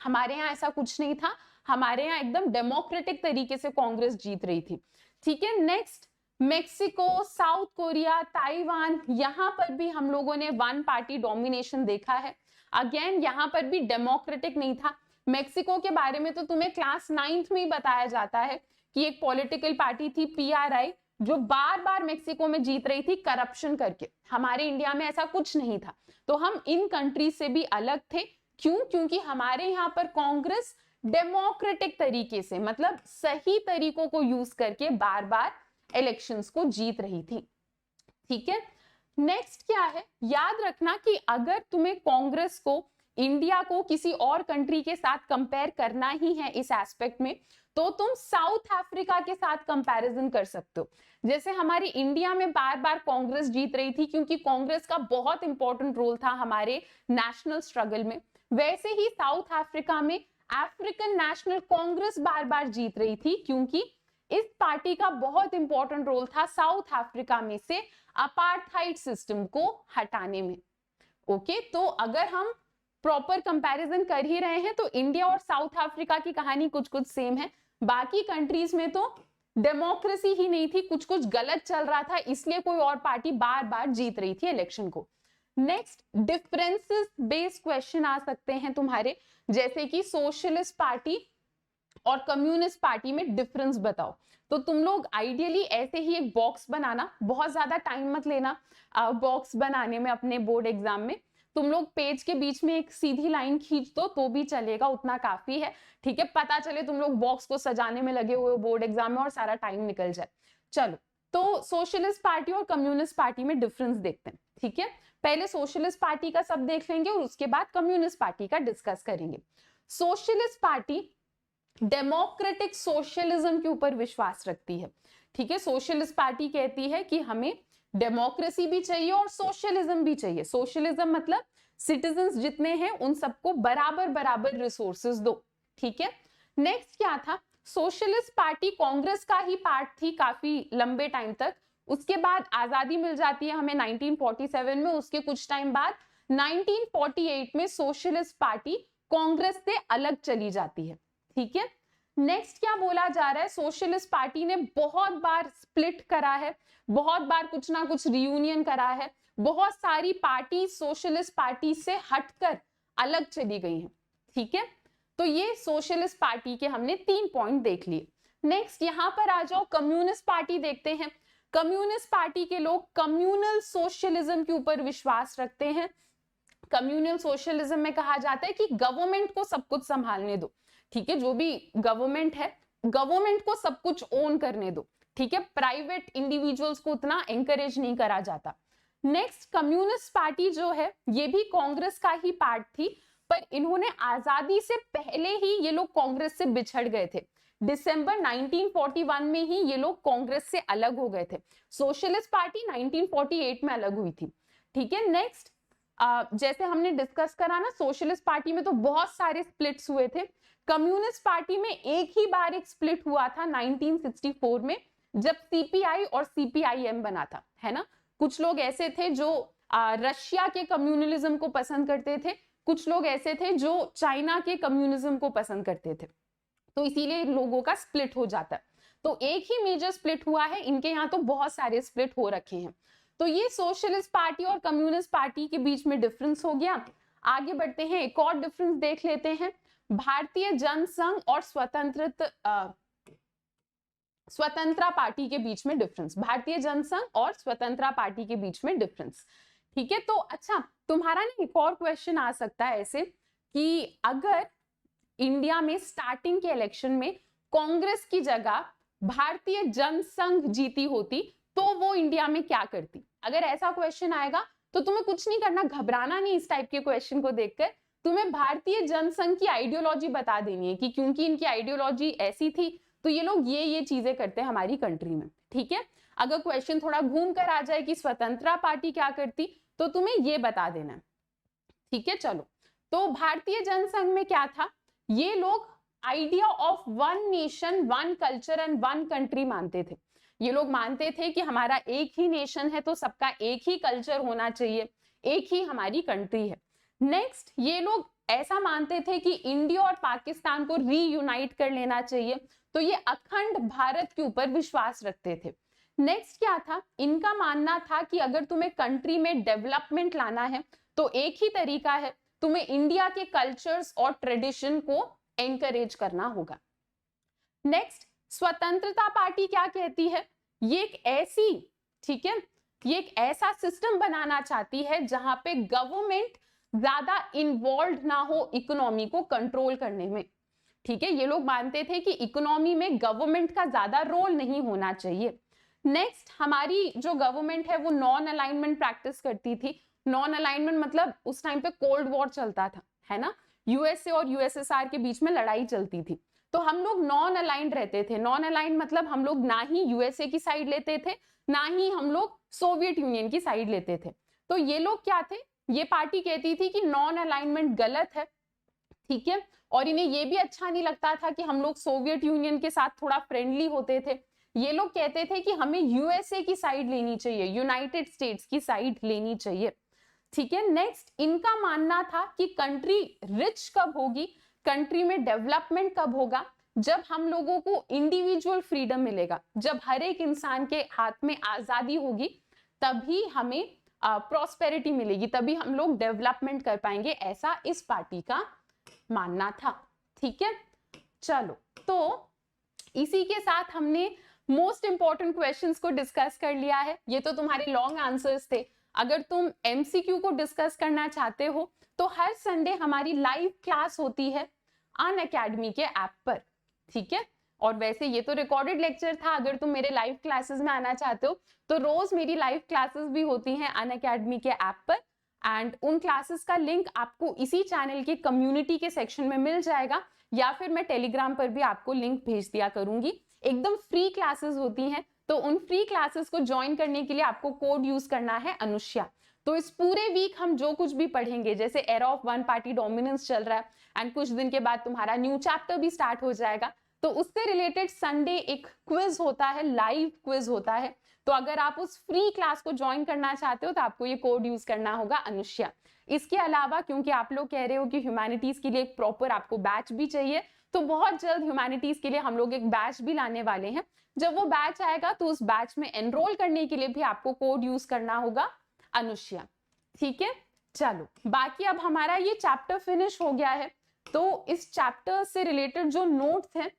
हमारे यहाँ ऐसा कुछ नहीं था, हमारे यहाँ एकदम डेमोक्रेटिक तरीके से कांग्रेस जीत रही थी। ठीक है, next Mexico, south Korea, Taiwan, यहाँ पर भी हम लोगों ने वन पार्टी डोमिनेशन देखा है। अगेन यहाँ पर भी डेमोक्रेटिक नहीं था। मेक्सिको के बारे में तो तुम्हें क्लास 9th में ही बताया जाता है कि एक पॉलिटिकल पार्टी थी PRI, जो बार बार मेक्सिको में जीत रही थी करप्शन करके। हमारे इंडिया में ऐसा कुछ नहीं था, तो हम इन कंट्री से भी अलग थे। क्यों? क्योंकि हमारे यहाँ पर कांग्रेस डेमोक्रेटिक तरीके से, मतलब सही तरीकों को यूज करके बार बार इलेक्शंस को जीत रही थी। ठीक है, नेक्स्ट क्या है, याद रखना कि अगर तुम्हें कांग्रेस को, इंडिया को किसी और कंट्री के साथ कंपेयर करना ही है इस एस्पेक्ट में, तो तुम साउथ अफ्रीका के साथ कंपैरिजन कर सकते हो। जैसे हमारी इंडिया में बार बार कांग्रेस जीत रही थी क्योंकि कांग्रेस का बहुत इंपॉर्टेंट रोल था हमारे नेशनल स्ट्रगल में, वैसे ही साउथ अफ्रीका में अफ्रीकन नेशनल कांग्रेस बार बार जीत रही थी क्योंकि इस पार्टी का बहुत इंपॉर्टेंट रोल था साउथ अफ्रीका में से अपार्थाइड सिस्टम को हटाने में। ओके, तो अगर हम प्रॉपर कंपैरिजन कर ही रहे हैं तो इंडिया और साउथ अफ्रीका की कहानी कुछ कुछ सेम है। बाकी कंट्रीज में तो डेमोक्रेसी ही नहीं थी, कुछ कुछ गलत चल रहा था, इसलिए कोई और पार्टी बार बार जीत रही थी इलेक्शन को। नेक्स्ट, डिफरेंसेस बेस्ड क्वेश्चन आ सकते हैं तुम्हारे, जैसे कि सोशलिस्ट पार्टी और कम्युनिस्ट पार्टी में डिफरेंस बताओ। तो तुम लोग आइडियली ऐसे ही एक बॉक्स बनाना, बहुत ज्यादा टाइम मत लेना बॉक्स बनाने में अपने बोर्ड एग्जाम में। तुम लोग पेज के बीच में एक सीधी लाइन खींच दो तो भी चलेगा, उतना काफी है। ठीक है, पता चले तुम लोग बॉक्स को सजाने में लगे हुए हो बोर्ड एग्जाम में और सारा टाइम निकल जाए। चलो, तो सोशलिस्ट पार्टी और कम्युनिस्ट पार्टी में डिफरेंस देखते हैं। ठीक है, पहले सोशलिस्ट पार्टी का सब देख लेंगे और उसके बाद कम्युनिस्ट पार्टी का डिस्कस करेंगे। सोशलिस्ट पार्टी डेमोक्रेटिक सोशलिज्म के ऊपर विश्वास रखती है। ठीक है, सोशलिस्ट पार्टी कहती है कि हमें डेमोक्रेसी भी चाहिए और सोशलिज्म भी चाहिए। सोशलिज्म मतलब सिटीजन्स जितने हैं उन सबको बराबर बराबर रिसोर्सेज दो। ठीक है, नेक्स्ट क्या था, सोशलिस्ट पार्टी कांग्रेस का ही पार्ट थी काफी लंबे टाइम तक। उसके बाद आजादी मिल जाती है हमें 1947 में, उसके कुछ टाइम बाद 1948 में सोशलिस्ट पार्टी कांग्रेस से अलग चली जाती है। ठीक है, नेक्स्ट क्या बोला जा रहा है, सोशलिस्ट पार्टी ने बहुत बार स्प्लिट करा है, बहुत बार कुछ ना कुछ रियूनियन करा है, बहुत सारी पार्टी सोशलिस्ट पार्टी से हटकर अलग चली गई हैं। ठीक है, तो ये सोशलिस्ट पार्टी के हमने 3 पॉइंट देख लिए। नेक्स्ट यहां पर आ जाओ, कम्युनिस्ट पार्टी देखते हैं। कम्युनिस्ट पार्टी के लोग कम्युनल सोशलिज्म के ऊपर विश्वास रखते हैं। कम्युनल सोशलिज्म में कहा जाता है कि गवर्नमेंट को सब कुछ संभालने दो। ठीक है, जो भी गवर्नमेंट है, गवर्नमेंट को सब कुछ ओन करने दो। ठीक है, प्राइवेट इंडिविजुअल्स को उतना एंकरेज नहीं करा जाता। नेक्स्ट, कम्युनिस्ट पार्टी जो है ये भी कांग्रेस का ही पार्ट थी, पर इन्होंने आजादी से पहले ही ये लोग कांग्रेस से बिछड़ गए थे। दिसंबर 1941 में ही ये लोग कांग्रेस से अलग हो गए थे। सोशलिस्ट पार्टी 1948 में अलग हुई थी। ठीक है, नेक्स्ट जैसे हमने डिस्कस करा ना, सोशलिस्ट पार्टी में तो बहुत सारे स्प्लिट्स हुए थे। कम्युनिस्ट पार्टी में एक ही बार एक स्प्लिट हुआ था 1964 में, जब CPI और CPIM बना था, है ना। कुछ लोग ऐसे थे जो रशिया के कम्युनलिज्म को पसंद करते थे, कुछ लोग ऐसे थे जो चाइना के कम्युनिज्म को पसंद करते थे, तो इसीलिए लोगों का स्प्लिट हो जाता है। तो एक ही मेजर स्प्लिट हुआ है, इनके यहाँ तो बहुत सारे स्प्लिट हो रखे हैं। तो ये सोशलिस्ट पार्टी और कम्युनिस्ट पार्टी के बीच में डिफरेंस हो गया। आगे बढ़ते हैं, एक और डिफरेंस देख लेते हैं, भारतीय जनसंघ और स्वतंत्रा पार्टी के बीच में डिफरेंस। भारतीय जनसंघ और स्वतंत्रा पार्टी के बीच में डिफरेंस। ठीक है, तो अच्छा, तुम्हारा ना एक और क्वेश्चन आ सकता है ऐसे कि अगर इंडिया में स्टार्टिंग के इलेक्शन में कांग्रेस की जगह भारतीय जनसंघ जीती होती तो वो इंडिया में क्या करती। अगर ऐसा क्वेश्चन आएगा तो तुम्हें कुछ नहीं करना, घबराना नहीं। इस टाइप के क्वेश्चन को देखकर तुम्हें भारतीय जनसंघ की आइडियोलॉजी बता देनी है कि क्योंकि इनकी आइडियोलॉजी ऐसी थी तो ये लोग ये चीजें करते हैं हमारी कंट्री में। ठीक है, अगर क्वेश्चन थोड़ा घूम कर आ जाए कि स्वतंत्रता पार्टी क्या करती तो तुम्हें ये बता देना है। ठीक है, चलो, तो भारतीय जनसंघ में क्या था, ये लोग idea of one nation one culture and one country मानते थे। ये लोग मानते थे कि हमारा एक ही नेशन है तो सबका एक ही कल्चर होना चाहिए, एक ही हमारी कंट्री है। नेक्स्ट, ये लोग ऐसा मानते थे कि इंडिया और पाकिस्तान को रीयूनाइट कर लेना चाहिए, तो ये अखंड भारत के ऊपर विश्वास रखते थे। नेक्स्ट क्या था, इनका मानना था कि अगर तुम्हें कंट्री में डेवलपमेंट लाना है तो एक ही तरीका है, तुम्हें इंडिया के कल्चर्स और ट्रेडिशन को एनकरेज करना होगा। नेक्स्ट, स्वतंत्रता पार्टी क्या कहती है, ये एक ऐसी, ठीक है, ये एक ऐसा सिस्टम बनाना चाहती है जहां पे गवर्नमेंट ज्यादा इन्वॉल्व ना हो इकोनॉमी को कंट्रोल करने में। ठीक है, ये लोग मानते थे कि इकोनॉमी में गवर्नमेंट का ज्यादा रोल नहीं होना चाहिए। नेक्स्ट, हमारी जो गवर्नमेंट है वो नॉन अलाइनमेंट प्रैक्टिस करती थी। नॉन अलाइनमेंट मतलब उस टाइम पे कोल्ड वॉर चलता था, है ना, यूएसए और यूएसएसआर के बीच में लड़ाई चलती थी, तो हम लोग नॉन अलाइंड रहते थे। नॉन अलाइंड मतलब हम लोग ना ही यूएसए की साइड लेते थे, ना ही हम लोग सोवियत यूनियन की साइड लेते थे। तो ये लोग क्या थे, ये पार्टी कहती थी कि नॉन अलाइनमेंट गलत है, ठीक है, और इन्हें ये भी अच्छा नहीं लगता था कि हम लोग सोवियत यूनियन के साथ थोड़ा फ्रेंडली होते थे। ये लोग कहते थे कि हमें यूएसए की साइड लेनी चाहिए, यूनाइटेड स्टेट्स की साइड लेनी चाहिए, ठीक है। नेक्स्ट, इनका मानना था कि कंट्री रिच कब होगी, कंट्री में डेवलपमेंट कब होगा, जब हम लोगों को इंडिविजुअल फ्रीडम मिलेगा, जब हर एक इंसान के हाथ में आजादी होगी, तभी हमें प्रॉस्पेरिटी मिलेगी, तभी हम लोग डेवलपमेंट कर पाएंगे, ऐसा इस पार्टी का मानना था, ठीक है। चलो, तो इसी के साथ हमने मोस्ट इंपॉर्टेंट क्वेश्चंस को डिस्कस कर लिया है। ये तो तुम्हारे लॉन्ग आंसर्स थे। अगर तुम एमसीक्यू को डिस्कस करना चाहते हो तो हर संडे हमारी लाइव क्लास होती है अनअकैडमी के ऐप पर, ठीक है। और वैसे ये तो रिकॉर्डेड लेक्चर था, अगर तुम मेरे लाइव क्लासेस में आना चाहते हो तो रोज मेरी लाइव क्लासेस भी होती हैं अनअकैडमी के ऐप पर, एंड उन क्लासेस का लिंक आपको इसी चैनल के कम्युनिटी के सेक्शन में मिल जाएगा, या फिर मैं टेलीग्राम पर भी आपको लिंक भेज दिया करूंगी। एकदम फ्री क्लासेस होती हैं, तो उन फ्री क्लासेस को ज्वाइन करने के लिए आपको कोड यूज करना है अनुष्या। तो इस पूरे वीक हम जो कुछ भी पढ़ेंगे, जैसे era of one party dominance चल रहा है, एंड कुछ दिन के बाद तुम्हारा न्यू चैप्टर भी स्टार्ट हो जाएगा, तो उससे रिलेटेड संडे एक क्विज होता है, लाइव क्विज होता है। तो अगर आप उस फ्री क्लास को ज्वाइन करना चाहते हो तो आपको ये कोड यूज करना होगा अनुष्या। इसके अलावा, क्योंकि आप लोग कह रहे हो कि ह्यूमैनिटीज के लिए एक प्रॉपर आपको बैच भी चाहिए, तो बहुत जल्द ह्यूमैनिटीज के लिए हम लोग एक बैच भी लाने वाले हैं। जब वो बैच आएगा तो उस बैच में एनरोल करने के लिए भी आपको कोड यूज करना होगा अनुष्या, ठीक है। चलो, बाकी अब हमारा ये चैप्टर फिनिश हो गया है, तो इस चैप्टर से रिलेटेड जो नोट्स हैं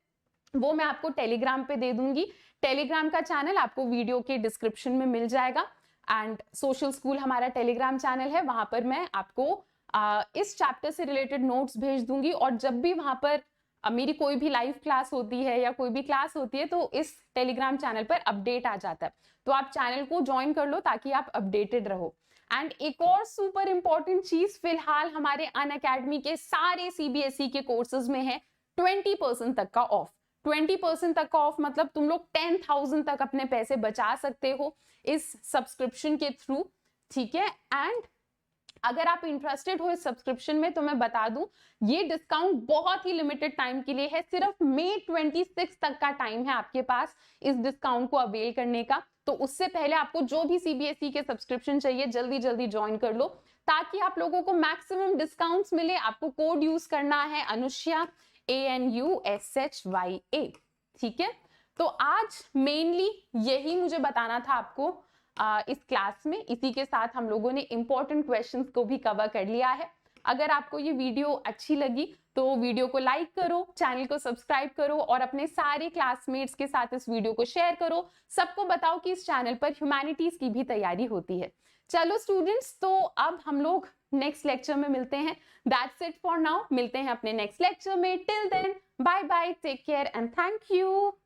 वो मैं आपको टेलीग्राम पे दे दूंगी। टेलीग्राम का चैनल आपको वीडियो के डिस्क्रिप्शन में मिल जाएगा, एंड सोशल स्कूल हमारा टेलीग्राम चैनल है, वहां पर मैं आपको इस चैप्टर से रिलेटेड नोट्स भेज दूंगी। और जब भी वहां पर मेरी कोई भी लाइव क्लास होती है या कोई भी क्लास होती है तो इस टेलीग्राम चैनल पर अपडेट आ जाता है, तो आप चैनल को ज्वाइन कर लो ताकि आप अपडेटेड रहो। एंड एक और सुपर इंपॉर्टेंट चीज, फिलहाल हमारे अनअकैडमी के सारे सीबीएसई के कोर्सेज में है 20% तक का ऑफ। 20% तक का ऑफ मतलब तुम लोग 10,000 तक अपने पैसे बचा सकते हो इस सब्सक्रिप्शन के थ्रू, ठीक है। एंड अगर आप इंटरेस्टेड हो इस सब्सक्रिप्शन में तो मैं बता दूं, ये डिस्काउंट बहुत ही लिमिटेड टाइम के लिए है, सिर्फ मई 26 तक का टाइम है आपके पास इस डिस्काउंट को अवेल करने का। तो उससे पहले आपको जो भी सीबीएसई के सब्सक्रिप्शन चाहिए जल्दी जल्दी ज्वाइन कर लो, ताकि आप लोगों को मैक्सिमम डिस्काउंट्स मिले। आपको कोड यूज करना है अनुष्या, ANUSHYA, ठीक है। तो आज मेनली यही मुझे बताना था आपको इस क्लास में। इसी के साथ हम लोगों ने इंपॉर्टेंट क्वेश्चंस को भी कवर कर लिया है। अगर आपको ये वीडियो अच्छी लगी तो वीडियो को लाइक करो, चैनल को सब्सक्राइब करो और अपने सारे क्लासमेट्स के साथ इस वीडियो को शेयर करो। सबको बताओ कि इस चैनल पर ह्यूमैनिटीज की भी तैयारी होती है। चलो स्टूडेंट्स, तो अब हम लोग नेक्स्ट लेक्चर में मिलते हैं। दैट्स इट फॉर नाउ, मिलते हैं अपने नेक्स्ट लेक्चर में। Till then, bye bye, take care and thank you.